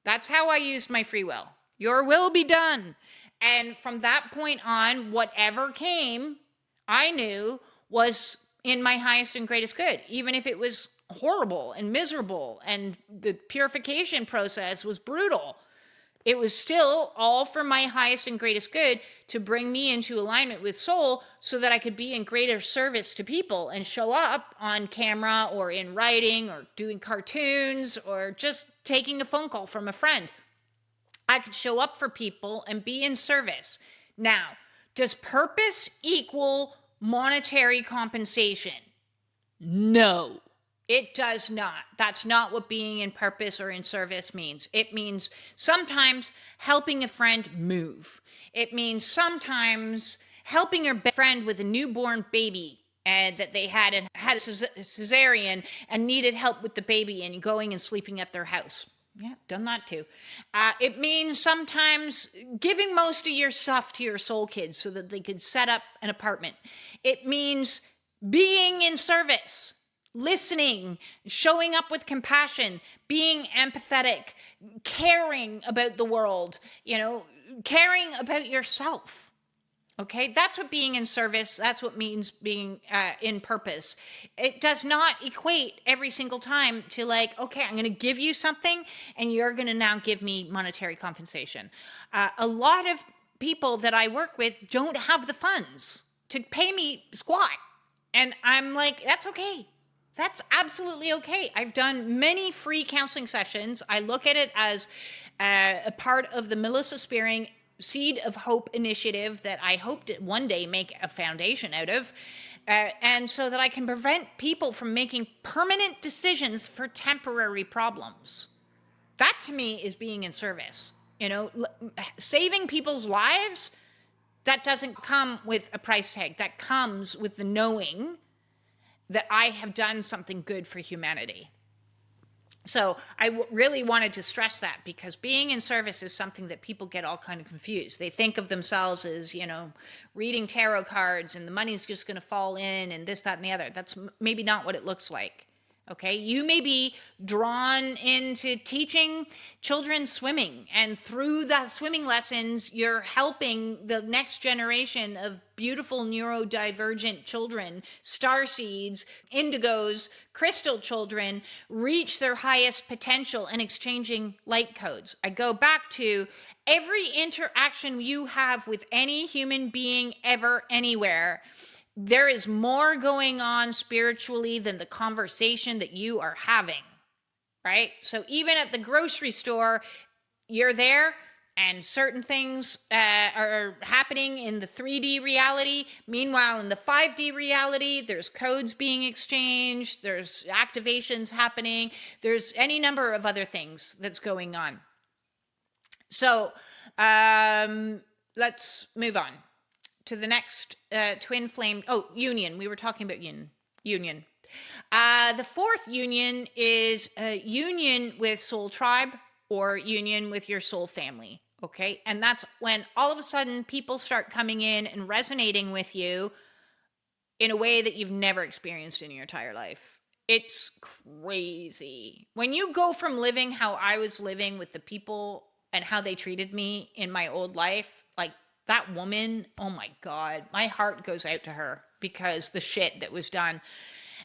That's how I used my free will. Your will be done. And from that point on, whatever came, I knew was in my highest and greatest good, even if it was horrible and miserable and the purification process was brutal. It was still all for my highest and greatest good, to bring me into alignment with soul so that I could be in greater service to people and show up on camera or in writing or doing cartoons or just taking a phone call from a friend. I could show up for people and be in service. Now, does purpose equal monetary compensation? No. It does not. That's not what being in purpose or in service means. It means sometimes helping a friend move. It means sometimes helping your friend with a newborn baby that they had a cesarean and needed help with the baby, and going and sleeping at their house. Yeah, done that too. It means sometimes giving most of your stuff to your soul kids so that they could set up an apartment. It means being in service, listening, showing up with compassion, being empathetic, caring about the world, caring about yourself. Okay, that's what being in service, that's what means being in purpose. It does not equate every single time to like, okay, I'm going to give you something and you're going to now give me monetary compensation. A lot of people that I work with don't have the funds to pay me squat. And I'm like, that's okay. That's absolutely okay. I've done many free counseling sessions. I look at it as a part of the Melissa Spearing Seed of Hope initiative that I hope to one day make a foundation out of. And so that I can prevent people from making permanent decisions for temporary problems. That to me is being in service. Saving people's lives, that doesn't come with a price tag. That comes with the knowing that I have done something good for humanity. So I really wanted to stress that, because being in service is something that people get all kind of confused. They think of themselves as, reading tarot cards and the money's just going to fall in and this, that, and the other. That's maybe not what it looks like. Okay, you may be drawn into teaching children swimming, and through that swimming lessons, you're helping the next generation of beautiful neurodivergent children, starseeds, indigos, crystal children, reach their highest potential and exchanging light codes. I go back to every interaction you have with any human being ever, anywhere. There is more going on spiritually than the conversation that you are having, right? So even at the grocery store, you're there and certain things are happening in the 3D reality. Meanwhile, in the 5D reality, there's codes being exchanged, there's activations happening, there's any number of other things that's going on. So let's move on to the next twin flame. Union. We were talking about union. The fourth union is a union with soul tribe or union with your soul family. Okay. And that's when all of a sudden people start coming in and resonating with you in a way that you've never experienced in your entire life. It's crazy. When you go from living how I was living with the people and how they treated me in my old life, like, that woman, oh my God, my heart goes out to her because the shit that was done.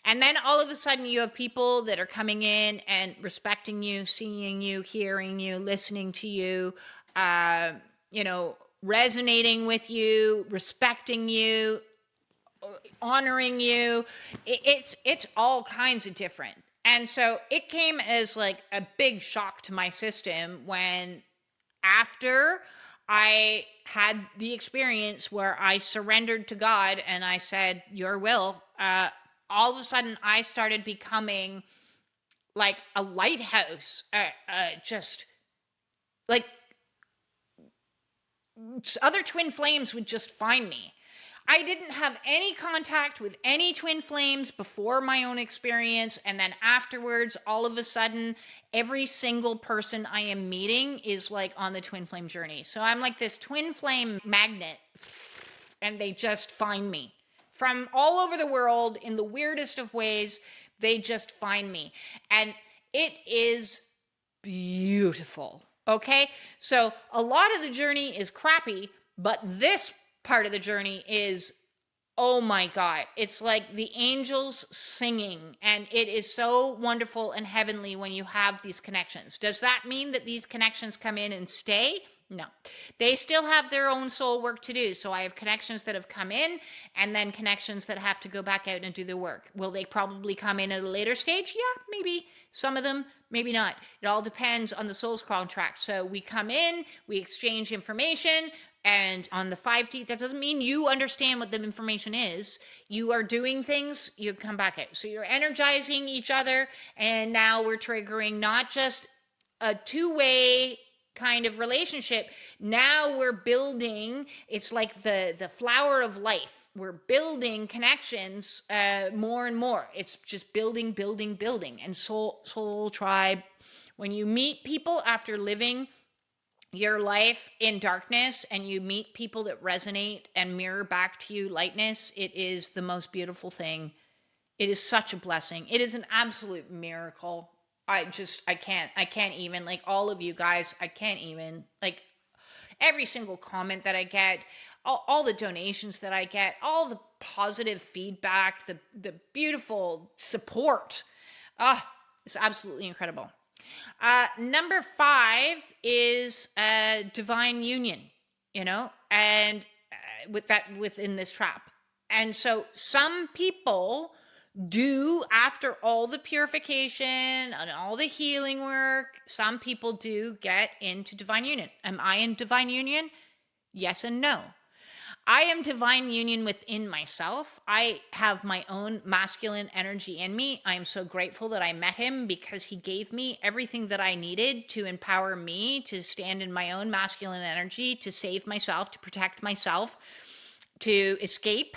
And then all of a sudden you have people that are coming in and respecting you, seeing you, hearing you, listening to you, resonating with you, respecting you, honoring you. It's all kinds of different. And so it came as like a big shock to my system when, after I had the experience where I surrendered to God and I said, your will. All of a sudden, I started becoming like a lighthouse, just like other twin flames would just find me. I didn't have any contact with any twin flames before my own experience. And then afterwards, all of a sudden, every single person I am meeting is like on the twin flame journey. So I'm like this twin flame magnet, and they just find me from all over the world in the weirdest of ways. They just find me. And it is beautiful. Okay. So a lot of the journey is crappy, but this part of the journey is, oh my God, it's like the angels singing, and it is so wonderful and heavenly when you have these connections. Does that mean that these connections come in and stay? No, they still have their own soul work to do. So I have connections that have come in and then connections that have to go back out and do the work. Will they probably come in at a later stage? Yeah, maybe. Some of them, maybe not. It all depends on the soul's contract. So we come in, we exchange information, and on the 5D, that doesn't mean you understand what the information is. You are doing things, you come back out. So you're energizing each other, and now we're triggering not just a two-way kind of relationship. Now we're building, it's like the flower of life. We're building connections more and more. It's just building, building, building. And soul tribe, when you meet people after living your life in darkness and you meet people that resonate and mirror back to you lightness, it is the most beautiful thing. It is such a blessing. It is an absolute miracle. I can't even, like, all of you guys, I can't even, like, every single comment that I get, all the donations that I get, all the positive feedback, the beautiful support. It's absolutely incredible. Number 5 is divine union, and within this trap. And so some people do, after all the purification and all the healing work, some people do get into divine union. Am I in divine union? Yes and no. I am divine union within myself. I have my own masculine energy in me. I am so grateful that I met him, because he gave me everything that I needed to empower me to stand in my own masculine energy, to save myself, to protect myself, to escape,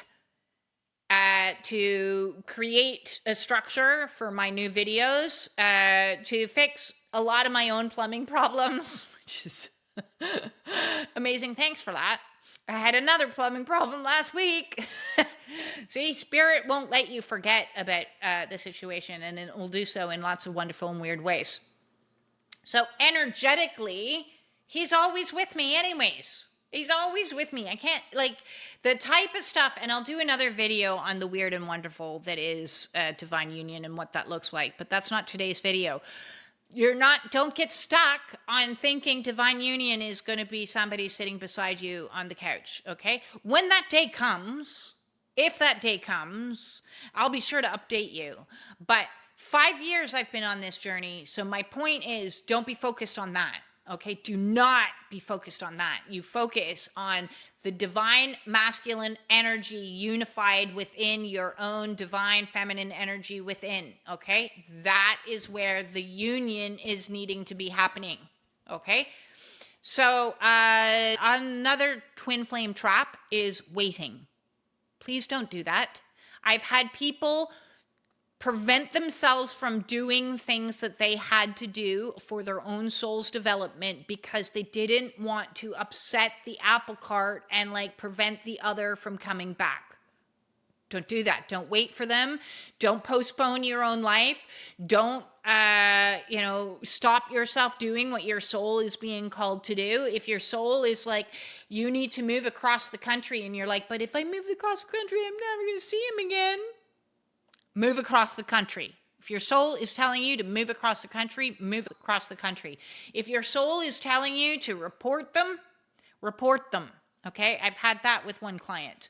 to create a structure for my new videos, to fix a lot of my own plumbing problems, which is amazing. Thanks for that. I had another plumbing problem last week. See, spirit won't let you forget about the situation, and it will do so in lots of wonderful and weird ways. So energetically, he's always with me anyways. He's always with me. I can't, like, the type of stuff, and I'll do another video on the weird and wonderful that is divine union and what that looks like, but that's not today's video. Don't get stuck on thinking divine union is going to be somebody sitting beside you on the couch, okay? When that day comes, if that day comes, I'll be sure to update you. But 5 years I've been on this journey, so my point is, don't be focused on that. Okay, do not be focused on that. You focus on the divine masculine energy unified within your own divine feminine energy within. Okay, that is where the union is needing to be happening. Okay, so another twin flame trap is waiting. Please don't do that. I've had people prevent themselves from doing things that they had to do for their own soul's development because they didn't want to upset the apple cart and like prevent the other from coming back. Don't do that. Don't wait for them. Don't postpone your own life. Don't, stop yourself doing what your soul is being called to do. If your soul is like, you need to move across the country, and you're like, but if I move across the country, I'm never going to see him again. Move across the country. If your soul is telling you to move across the country, move across the country. If your soul is telling you to report them, report them. Okay? I've had that with one client.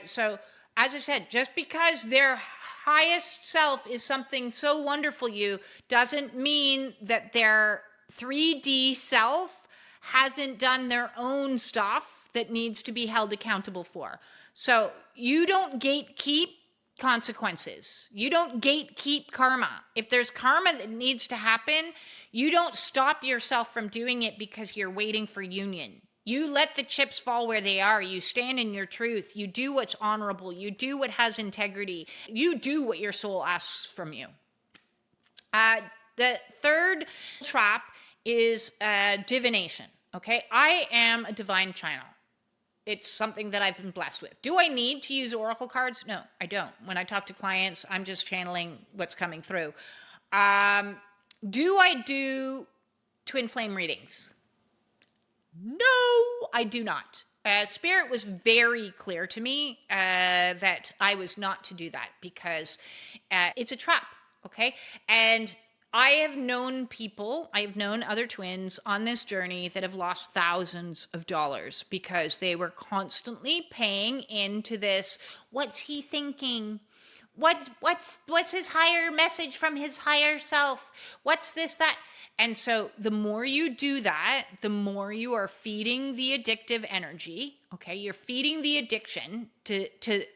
So, as I said, just because their highest self is something so wonderful you doesn't mean that their 3D self hasn't done their own stuff that needs to be held accountable for. So you don't gatekeep consequences. You don't gatekeep karma. If there's karma that needs to happen, you don't stop yourself from doing it because you're waiting for union. You let the chips fall where they are. You stand in your truth. You do what's honorable. You do what has integrity. You do what your soul asks from you. The third trap is divination. Okay, I am a divine channel. It's something that I've been blessed with. Do I need to use oracle cards? No, I don't. When I talk to clients, I'm just channeling what's coming through. Do I do twin flame readings? No, I do not. Spirit was very clear to me that I was not to do that because it's a trap, okay? And I have known people, I have known other twins on this journey that have lost thousands of dollars because they were constantly paying into this, what's he thinking? What's his higher message from his higher self? What's this, that? And so the more you do that, the more you are feeding the addictive energy. Okay, you're feeding the addiction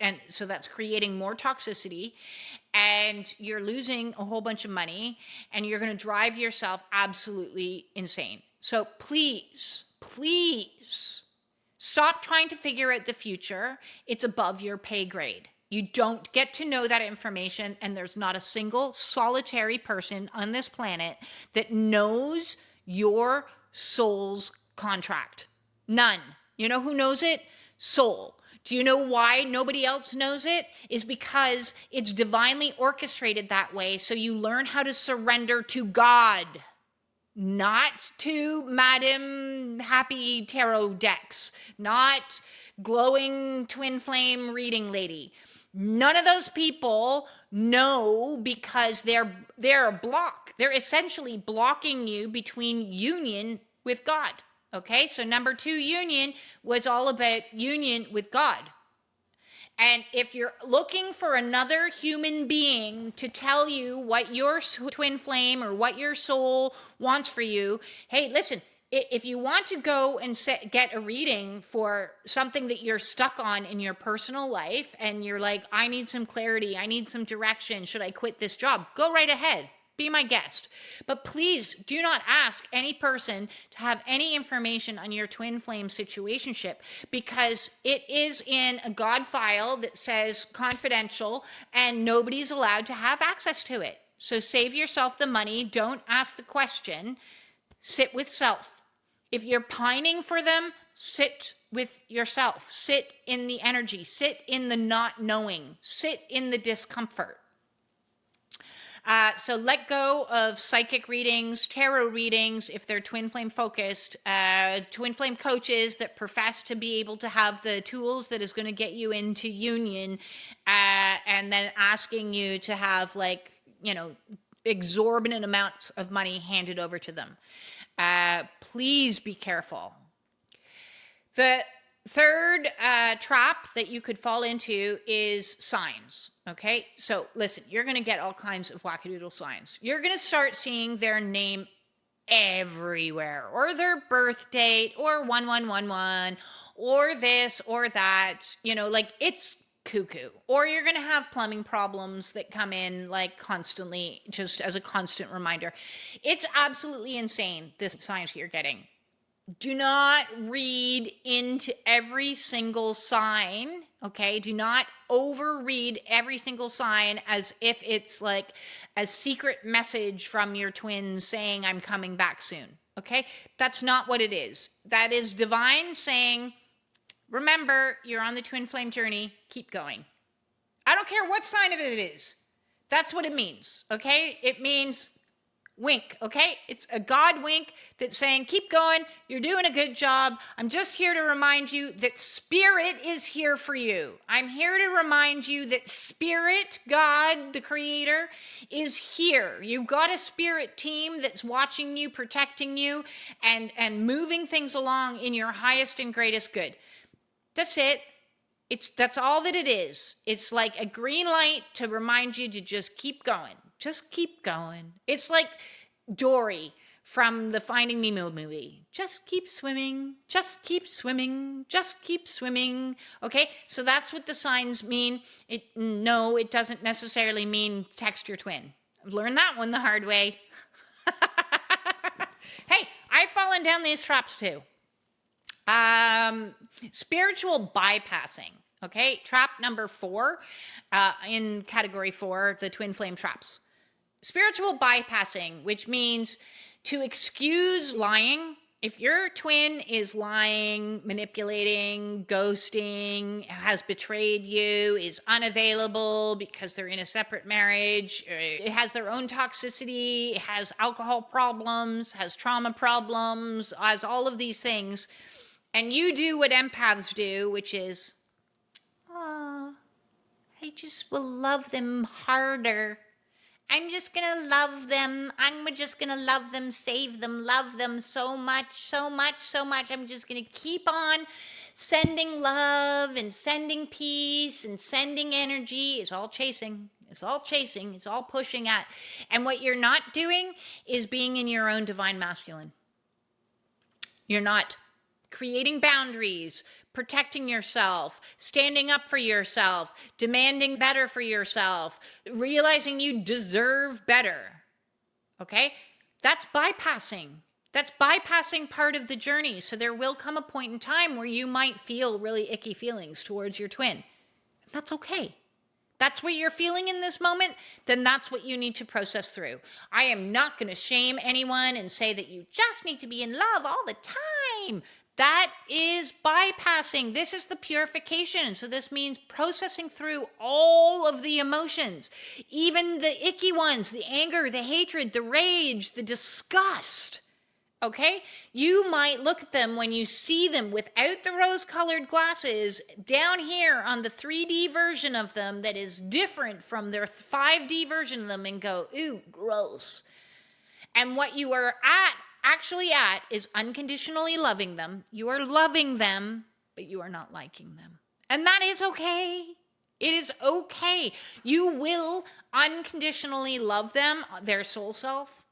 and so that's creating more toxicity, and you're losing a whole bunch of money, and you're going to drive yourself absolutely insane. So please, please stop trying to figure out the future. It's above your pay grade. You don't get to know that information, and there's not a single solitary person on this planet that knows your soul's contract. None. You know who knows it? Soul. Do you know why nobody else knows it? Is because it's divinely orchestrated that way, so you learn how to surrender to God, not to Madam Happy Tarot decks, not glowing twin flame reading lady. None of those people know because they're a block. They're essentially blocking you between union with God. Okay, so number 2 union was all about union with God. And if you're looking for another human being to tell you what your twin flame or what your soul wants for you, hey, listen, if you want to go and get a reading for something that you're stuck on in your personal life and you're like, I need some clarity, I need some direction, should I quit this job? Go right ahead. Be my guest. But please do not ask any person to have any information on your twin flame situationship, because it is in a God file that says confidential and nobody's allowed to have access to it. So save yourself the money. Don't ask the question. Sit with self. If you're pining for them, sit with yourself. Sit in the energy. Sit in the not knowing. Sit in the discomfort. So let go of psychic readings, tarot readings, if they're twin flame focused, twin flame coaches that profess to be able to have the tools that is going to get you into union, and then asking you to have exorbitant amounts of money handed over to them. Please be careful. The third trap that you could fall into is signs. Okay, so listen, you're going to get all kinds of wackadoodle signs. You're going to start seeing their name everywhere, or their birth date, or 1111, or this or that. It's cuckoo. Or you're going to have plumbing problems that come in constantly, just as a constant reminder. It's absolutely insane, this signs you're getting. Do not read into every single sign, okay? Do not overread every single sign as if it's like a secret message from your twin saying, I'm coming back soon, okay? That's not what it is. That is divine saying, remember, you're on the twin flame journey, keep going. I don't care what sign of it is. That's what it means, okay? It means wink, okay? It's a God wink that's saying, keep going, you're doing a good job. I'm just here to remind you that Spirit is here for you. I'm here to remind you that Spirit, God, the Creator, is here. You've got a Spirit team that's watching you, protecting you, and moving things along in your highest and greatest good. That's it. That's all that it is. It's like a green light to remind you to just keep going. Just keep going. It's like Dory from the Finding Nemo movie. Just keep swimming, just keep swimming, just keep swimming. Okay, so that's what the signs mean. No, it doesn't necessarily mean text your twin. I've learned that one the hard way. Hey, I've fallen down these traps too. Spiritual bypassing. Okay, trap number 4 in category 4, the twin flame traps. Spiritual bypassing, which means to excuse lying. If your twin is lying, manipulating, ghosting, has betrayed you, is unavailable because they're in a separate marriage, it has their own toxicity, has alcohol problems, has trauma problems, has all of these things, and you do what empaths do, which is, oh, I just will love them harder. I'm just going to love them. I'm just going to love them, save them, love them so much, so much, so much. I'm just going to keep on sending love and sending peace and sending energy. It's all chasing. It's all chasing. It's all pushing at. And what you're not doing is being in your own divine masculine. You're not creating boundaries, protecting yourself, standing up for yourself, demanding better for yourself, realizing you deserve better. Okay? That's bypassing. That's bypassing part of the journey. So there will come a point in time where you might feel really icky feelings towards your twin. That's okay. That's what you're feeling in this moment, then that's what you need to process through. I am not going to shame anyone and say that you just need to be in love all the time. That is bypassing. This is the purification. So this means processing through all of the emotions, even the icky ones, the anger, the hatred, the rage, the disgust. Okay? You might look at them when you see them without the rose-colored glasses down here on the 3D version of them that is different from their 5D version of them and go, ooh, gross. And what you are actually at is unconditionally loving them. You are loving them, but you are not liking them. And that is okay. It is okay. You will unconditionally love them, their soul self.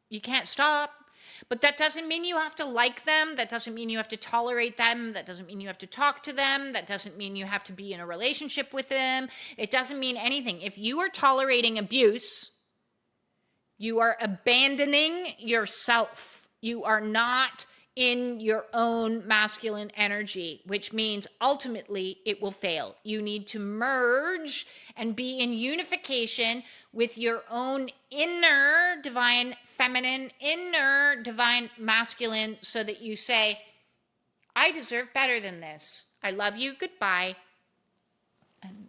You can't stop. But that doesn't mean you have to like them. That doesn't mean you have to tolerate them. That doesn't mean you have to talk to them. That doesn't mean you have to be in a relationship with them. It doesn't mean anything. If you are tolerating abuse, you are abandoning yourself. You are not in your own masculine energy, which means ultimately it will fail. You need to merge and be in unification with your own inner divine feminine, inner divine masculine, so that you say, I deserve better than this. I love you. Goodbye. And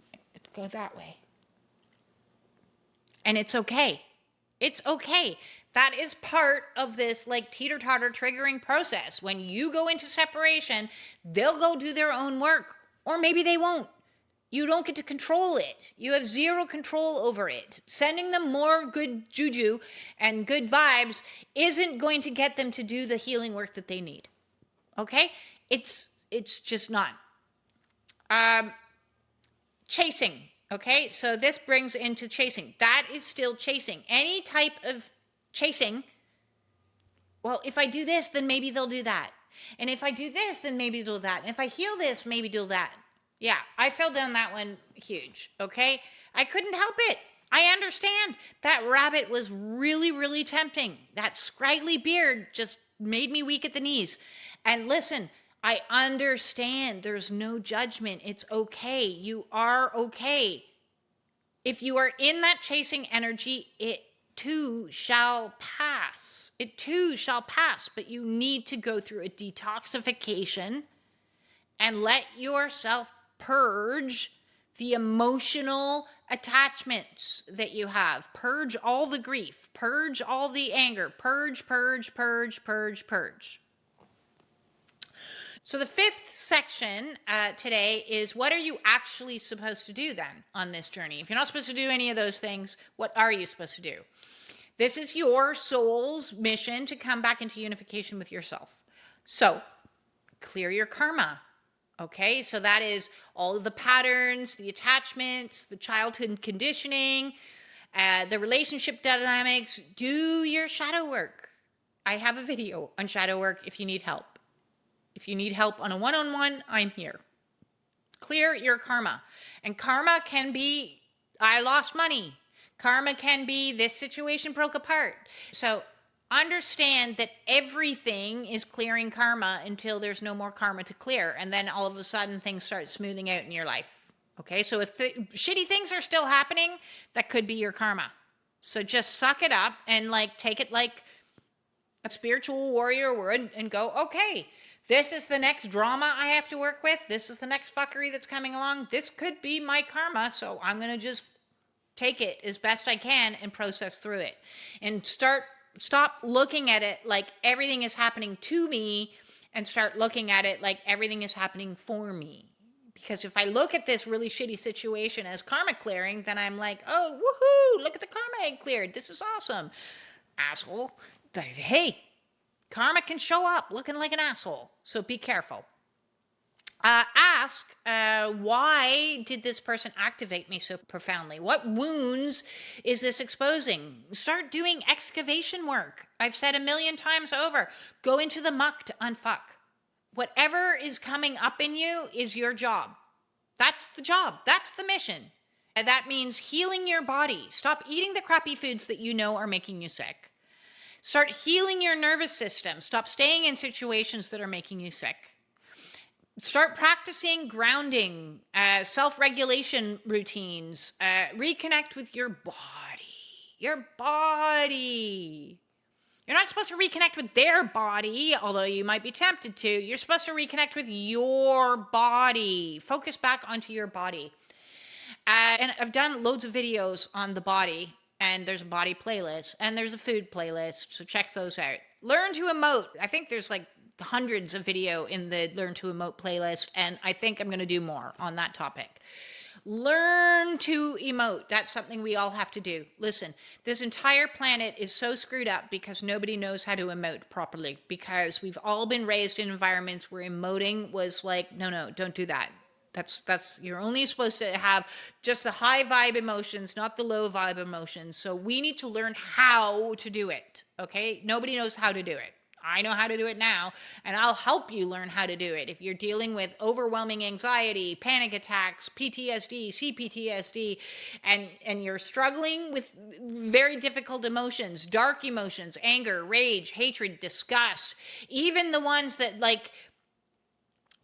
go that way. And it's okay. It's okay. That is part of this like teeter-totter triggering process. When you go into separation, they'll go do their own work, or maybe they won't. You don't get to control it. You have zero control over it. Sending them more good juju and good vibes isn't going to get them to do the healing work that they need. Okay? It's just not. Chasing. Okay? So this brings into chasing. That is still chasing. Any type of chasing, well, if I do this, then maybe they'll do that. And if I do this, then maybe they'll do that. And if I heal this, maybe do that. Yeah, I fell down that one huge, okay? I couldn't help it. I understand. That rabbit was really, really tempting. That scraggly beard just made me weak at the knees. And listen, I understand. There's no judgment. It's okay. You are okay. If you are in that chasing energy, it too shall pass. It too shall pass. But you need to go through a detoxification and let yourself purge the emotional attachments that you have. Purge all the grief. Purge all the anger. Purge, purge, purge, purge, purge. So the fifth section today is, what are you actually supposed to do then on this journey? If you're not supposed to do any of those things, what are you supposed to do? This is your soul's mission to come back into unification with yourself. So clear your karma. Okay, so that is all of the patterns, the attachments, the childhood conditioning, the relationship dynamics. Do your shadow work. I have a video on shadow work if you need help. If you need help on a one-on-one, I'm here. Clear your karma. And karma can be, I lost money. Karma can be, this situation broke apart. So understand that everything is clearing karma until there's no more karma to clear. And then all of a sudden things start smoothing out in your life. Okay, so if the shitty things are still happening, that could be your karma. So just suck it up and like take it like a spiritual warrior would and go, okay, this is the next drama I have to work with. This is the next fuckery that's coming along. This could be my karma. So I'm going to just take it as best I can and process through it and stop looking at it like everything is happening to me and start looking at it like everything is happening for me. Because if I look at this really shitty situation as karma clearing, then I'm like, oh, woohoo, look at the karma I cleared. This is awesome. Asshole. Hey, karma can show up looking like an asshole. So be careful. Ask, why did this person activate me so profoundly? What wounds is this exposing? Start doing excavation work. I've said a million times over, go into the muck to unfuck. Whatever is coming up in you is your job. That's the job. That's the mission. And that means healing your body. Stop eating the crappy foods that you know are making you sick. Start healing your nervous system. Stop staying in situations that are making you sick. Start practicing grounding, self-regulation routines. Reconnect with your body. Your body. You're not supposed to reconnect with their body, although you might be tempted to. You're supposed to reconnect with your body. Focus back onto your body. And I've done loads of videos on the body, and there's a body playlist, and there's a food playlist, so check those out. Learn to emote. I think there's like hundreds of video in the Learn to Emote playlist, and I think I'm going to do more on that topic. Learn to emote. That's something we all have to do. Listen, this entire planet is so screwed up because nobody knows how to emote properly, because we've all been raised in environments where emoting was like, no, don't do that. That's you're only supposed to have just the high vibe emotions, not the low vibe emotions. So we need to learn how to do it. Okay? Nobody knows how to do it. I know how to do it now, and I'll help you learn how to do it. If you're dealing with overwhelming anxiety, panic attacks, PTSD, CPTSD, and you're struggling with very difficult emotions, dark emotions, anger, rage, hatred, disgust, even the ones that like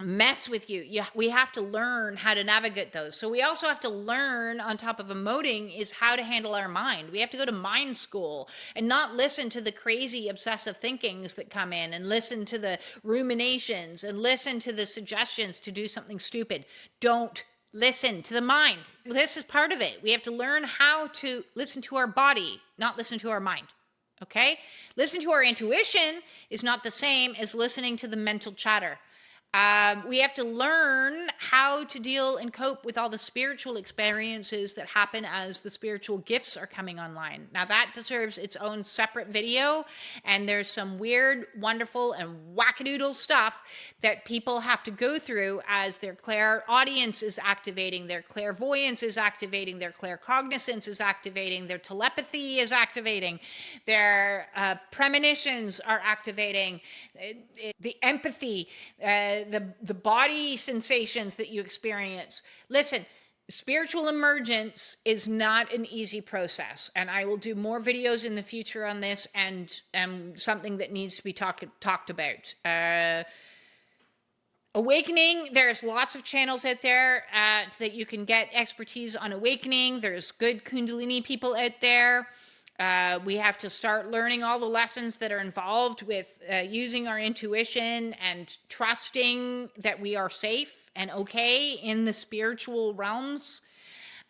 mess with you. We have to learn how to navigate those. So we also have to learn, on top of emoting, is how to handle our mind. We have to go to mind school and not listen to the crazy obsessive thinkings that come in, and listen to the ruminations, and listen to the suggestions to do something stupid. Don't listen to the mind. This is part of it. We have to learn how to listen to our body, not listen to our mind. Okay? Listen to our intuition is not the same as listening to the mental chatter. We have to learn how to deal and cope with all the spiritual experiences that happen as the spiritual gifts are coming online. Now that deserves its own separate video, and there's some weird, wonderful, and wackadoodle stuff that people have to go through as their clairaudience is activating, their clairvoyance is activating, their claircognizance is activating, their telepathy is activating, their premonitions are activating, the empathy, the body sensations that you experience. Listen, spiritual emergence is not an easy process, and I will do more videos in the future on this, and something that needs to be talked about. Awakening, there's lots of channels out there that you can get expertise on awakening. There's good Kundalini people out there. We have to start learning all the lessons that are involved with using our intuition and trusting that we are safe and okay in the spiritual realms.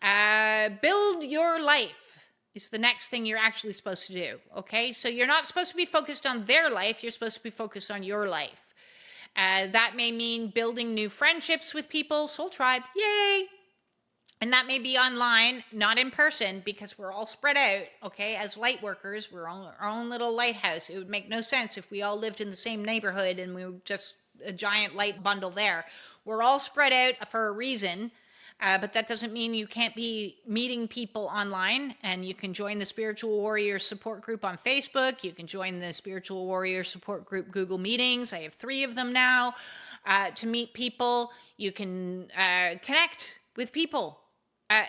Build your life is the next thing you're actually supposed to do, okay? So you're not supposed to be focused on their life. You're supposed to be focused on your life. That may mean building new friendships with people. Soul Tribe, yay! And that may be online, not in person, because we're all spread out, okay? As light workers, we're all our own little lighthouse. It would make no sense if we all lived in the same neighborhood and we were just a giant light bundle there. We're all spread out for a reason. But that doesn't mean you can't be meeting people online. And you can join the Spiritual Warrior Support Group on Facebook. You can join the Spiritual Warrior Support Group Google Meetings. I have 3 of them now to meet people. You can connect with people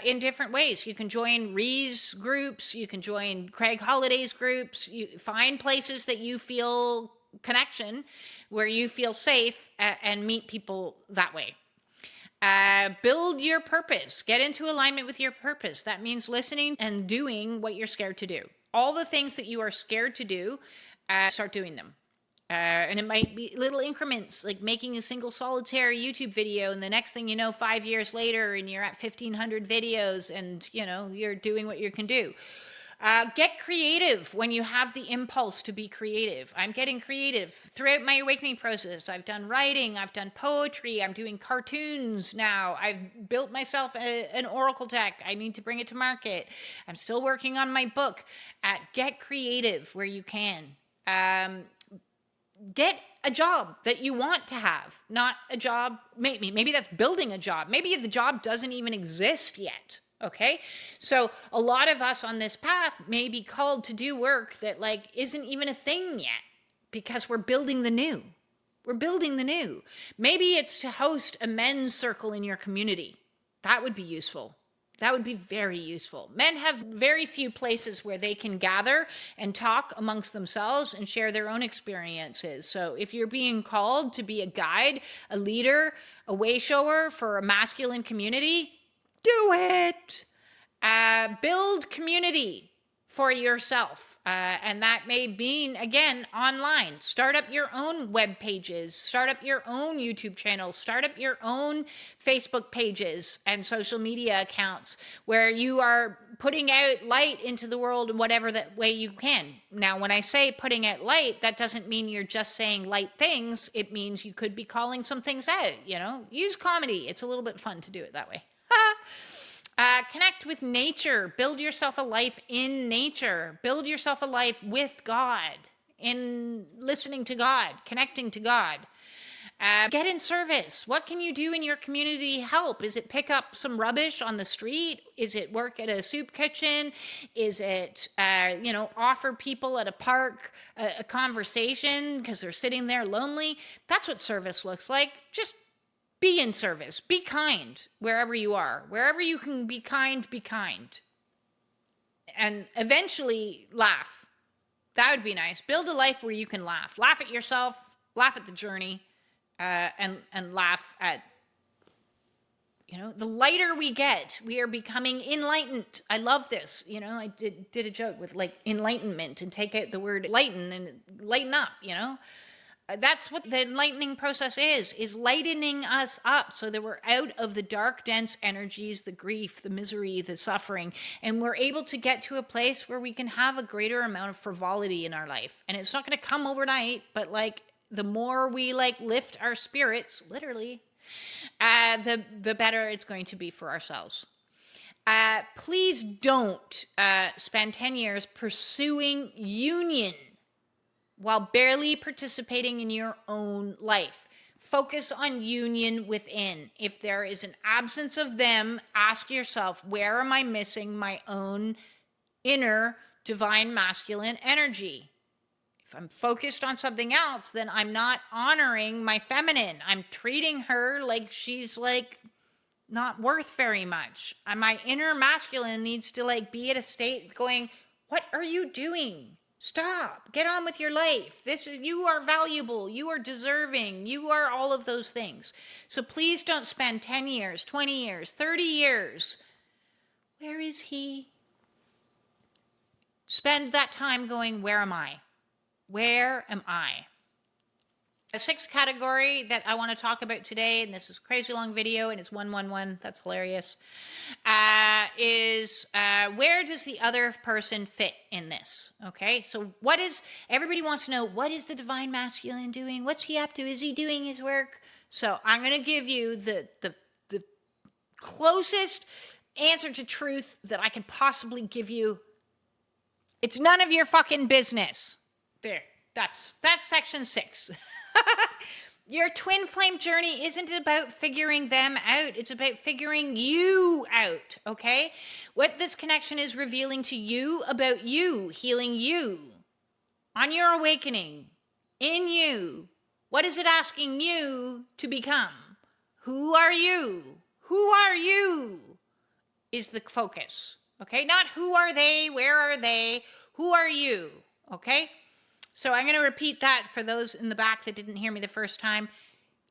in different ways. You can join Ree's groups. You can join Craig Holliday's groups. You find places that you feel connection, where you feel safe, and meet people that way. Build your purpose. Get into alignment with your purpose. That means listening and doing what you're scared to do. All the things that you are scared to do, start doing them. And it might be little increments, like making a single solitary YouTube video, and the next thing you know, 5 years later, and you're at 1,500 videos, and you're doing what you can do. Get creative when you have the impulse to be creative. I'm getting creative throughout my awakening process. I've done writing, I've done poetry, I'm doing cartoons now. I've built myself an oracle deck. I need to bring it to market. I'm still working on my book. Get creative where you can. Get a job that you want to have, not a job. Maybe that's building a job. Maybe the job doesn't even exist yet. Okay. So a lot of us on this path may be called to do work that isn't even a thing yet, because we're building the new. We're building the new. Maybe it's to host a men's circle in your community. That would be useful. That would be very useful. Men have very few places where they can gather and talk amongst themselves and share their own experiences. So if you're being called to be a guide, a leader, a way shower for a masculine community, do it. Build community for yourself. And that may mean, again, online. Start up your own web pages. Start up your own YouTube channels. Start up your own Facebook pages and social media accounts where you are putting out light into the world in whatever that way you can. Now, when I say putting out light, that doesn't mean you're just saying light things. It means you could be calling some things out. Use comedy. It's a little bit fun to do it that way. Connect with nature. Build yourself a life in nature. Build yourself a life with God, in listening to God, connecting to God. Get in service. What can you do in your community to help? Is it pick up some rubbish on the street? Is it work at a soup kitchen? Is it, offer people at a park a conversation because they're sitting there lonely? That's what service looks like. Just be in service. Be kind wherever you are. Wherever you can be kind, be kind. And eventually laugh. That would be nice. Build a life where you can laugh. Laugh at yourself, laugh at the journey, and laugh at, the lighter we get, we are becoming enlightened. I love this. I did a joke with enlightenment and take out the word lighten and lighten up, That's what the enlightening process is lightening us up so that we're out of the dark, dense energies, the grief, the misery, the suffering, and we're able to get to a place where we can have a greater amount of frivolity in our life. And it's not going to come overnight, but the more we lift our spirits, literally, the better it's going to be for ourselves. Please don't spend 10 years pursuing union while barely participating in your own life. Focus on union within. If there is an absence of them, ask yourself, where am I missing my own inner divine masculine energy? If I'm focused on something else, then I'm not honoring my feminine. I'm treating her like she's not worth very much. And my inner masculine needs to be at a state going, what are you doing? Stop. Get on with your life. You are valuable. You are deserving. You are all of those things. So please don't spend 10 years, 20 years, 30 years. Where is he? Spend that time going, where am I? Where am I? The 6th category that I want to talk about today, and this is a crazy long video, and it's 111, that's hilarious, is where does the other person fit in this? Okay, so everybody wants to know, what is the divine masculine doing? What's he up to? Is he doing his work? So I'm going to give you the closest answer to truth that I can possibly give you. It's none of your fucking business. There, that's section 6. Your twin flame journey isn't about figuring them out. It's about figuring you out, okay? What this connection is revealing to you about you, healing you, on your awakening, in you. What is it asking you to become? Who are you? Who are you is the focus, okay? Not who are they, where are they, who are you, okay? So I'm going to repeat that for those in the back that didn't hear me the first time.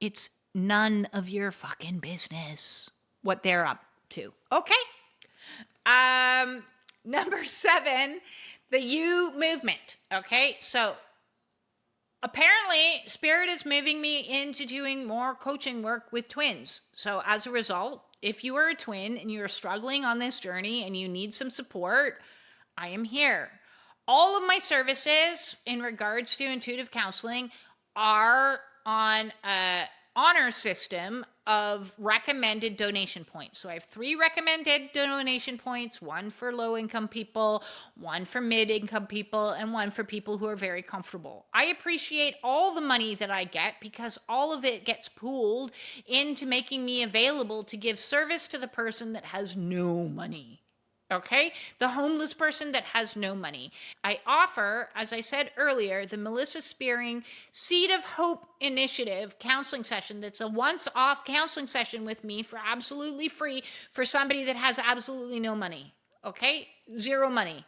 It's none of your fucking business what they're up to, okay? Number 7, the you movement, okay? So apparently, Spirit is moving me into doing more coaching work with twins. So as a result, if you are a twin and you're struggling on this journey and you need some support, I am here. All of my services in regards to intuitive counseling are on a honor system of recommended donation points. So I have 3 recommended donation points, one for low income people, one for mid income people, and one for people who are very comfortable. I appreciate all the money that I get because all of it gets pooled into making me available to give service to the person that has no money. Okay? The homeless person that has no money. I offer, as I said earlier, the Melissa Spearing Seed of Hope Initiative counseling session. That's a once-off counseling session with me for absolutely free for somebody that has absolutely no money. Okay? 0 money.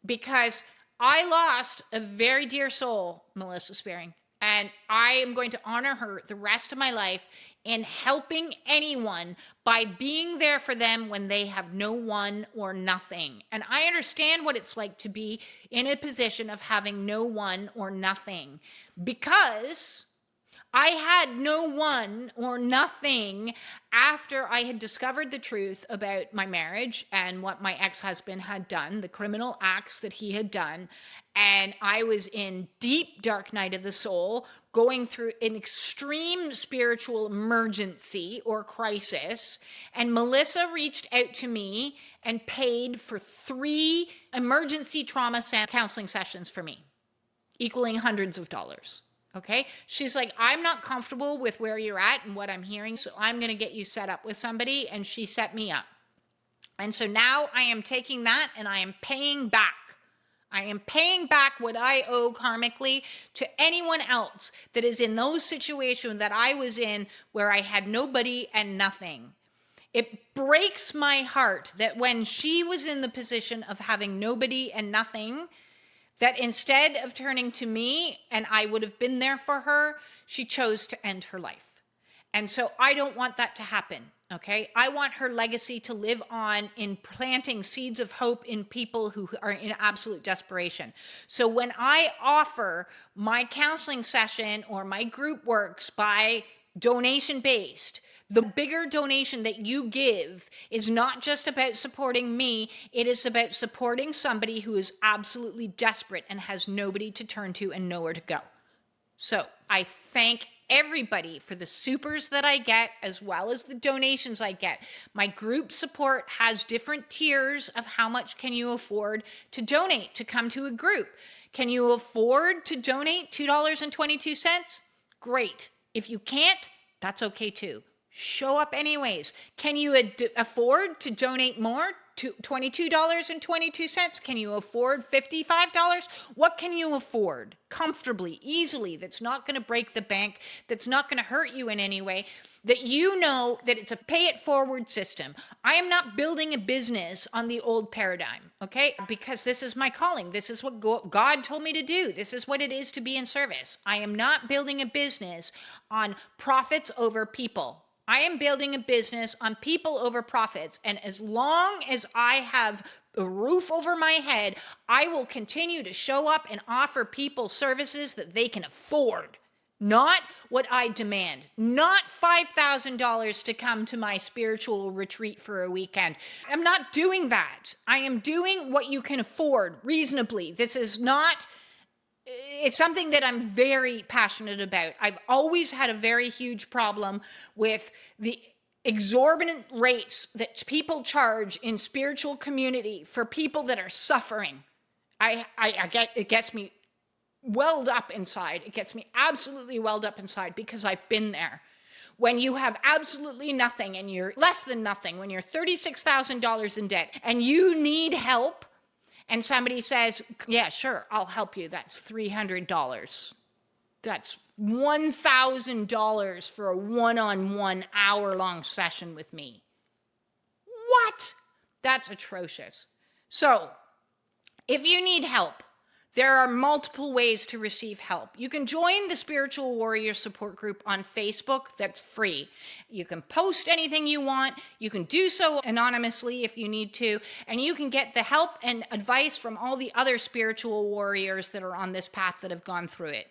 Because I lost a very dear soul, Melissa Spearing, and I am going to honor her the rest of my life in helping anyone by being there for them when they have no one or nothing. And I understand what it's like to be in a position of having no one or nothing because I had no one or nothing after I had discovered the truth about my marriage and what my ex-husband had done, the criminal acts that he had done. And I was in deep dark night of the soul, going through an extreme spiritual emergency or crisis. And Melissa reached out to me and paid for 3 emergency trauma counseling sessions for me, equaling hundreds of dollars. Okay. She's like, I'm not comfortable with where you're at and what I'm hearing. So I'm going to get you set up with somebody. And she set me up. And so now I am taking that and I am paying back. I am paying back what I owe karmically to anyone else that is in those situations that I was in where I had nobody and nothing. It breaks my heart that when she was in the position of having nobody and nothing, that instead of turning to me and I would have been there for her, she chose to end her life. And so I don't want that to happen, okay? I want her legacy to live on in planting seeds of hope in people who are in absolute desperation. So when I offer my counseling session or my group works by donation based, the bigger donation that you give is not just about supporting me, it is about supporting somebody who is absolutely desperate and has nobody to turn to and nowhere to go. So I thank everybody for the supers that I get as well as the donations I get. My group support has different tiers of how much can you afford to donate to come to a group. Can you afford to donate $2.22? Great. If you can't, that's okay too. Show up anyways. Can you afford to donate more? To $22.22? Can you afford $55? What can you afford comfortably, easily, that's not going to break the bank, that's not going to hurt you in any way, that you know that it's a pay it forward system? I am not building a business on the old paradigm, okay? Because this is my calling. This is what God told me to do. This is what it is to be in service. I am not building a business on profits over people. I am building a business on people over profits. And as long as I have a roof over my head, I will continue to show up and offer people services that they can afford. Not what I demand. Not $5,000 to come to my spiritual retreat for a weekend. I'm not doing that. I am doing what you can afford reasonably. This is not... It's something that I'm very passionate about. I've always had a very huge problem with the exorbitant rates that people charge in spiritual community for people that are suffering. I get, it gets me welled up inside. It gets me absolutely welled up inside because I've been there. When you have absolutely nothing and you're less than nothing, when you're $36,000 in debt and you need help, and somebody says, yeah, sure, I'll help you. That's $300. That's $1,000 for a one-on-one hour-long session with me. What? That's atrocious. So, if you need help, there are multiple ways to receive help. You can join the Spiritual Warrior Support Group on Facebook. That's free. You can post anything you want. You can do so anonymously if you need to. And you can get the help and advice from all the other spiritual warriors that are on this path that have gone through it.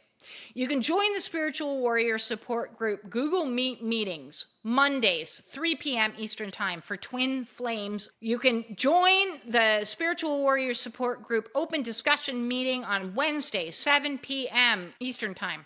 You can join the Spiritual Warrior Support Group Google Meet meetings Mondays, 3 p.m. Eastern Time for Twin Flames. You can join the Spiritual Warrior Support Group Open Discussion meeting on Wednesday, 7 p.m. Eastern Time.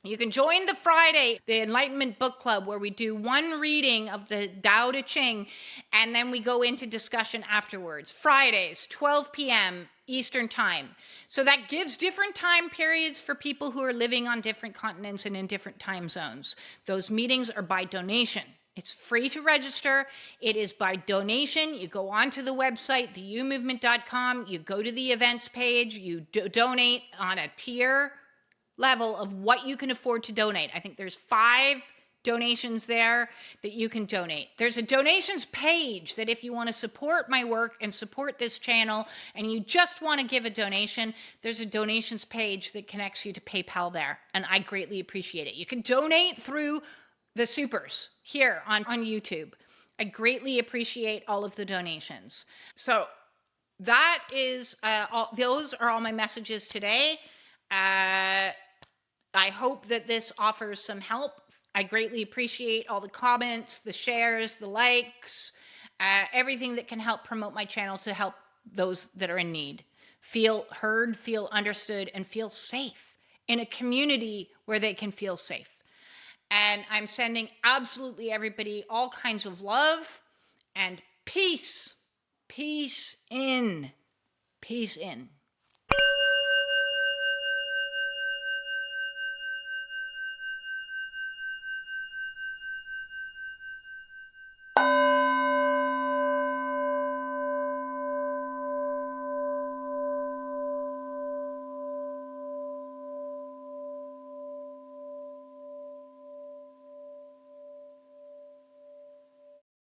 You can join the Friday, the Enlightenment Book Club, where we do one reading of the Tao Te Ching, and then we go into discussion afterwards. Fridays, 12 p.m. Eastern Time. So that gives different time periods for people who are living on different continents and in different time zones. Those meetings are by donation. It's free to register. It is by donation. You go onto the website, theyoumovement.com, you go to the events page, you donate on a tier level of what you can afford to donate. I think there's 5 donations there that you can donate. There's a donations page that if you want to support my work and support this channel and you just want to give a donation, there's a donations page that connects you to PayPal there. And I greatly appreciate it. You can donate through the supers here on YouTube. I greatly appreciate all of the donations. So that is, those are all my messages today. I hope that this offers some help. I greatly appreciate all the comments, the shares, the likes, everything that can help promote my channel to help those that are in need. Feel heard, feel understood, and feel safe in a community where they can feel safe. And I'm sending absolutely everybody all kinds of love and peace. Peace in. Peace in.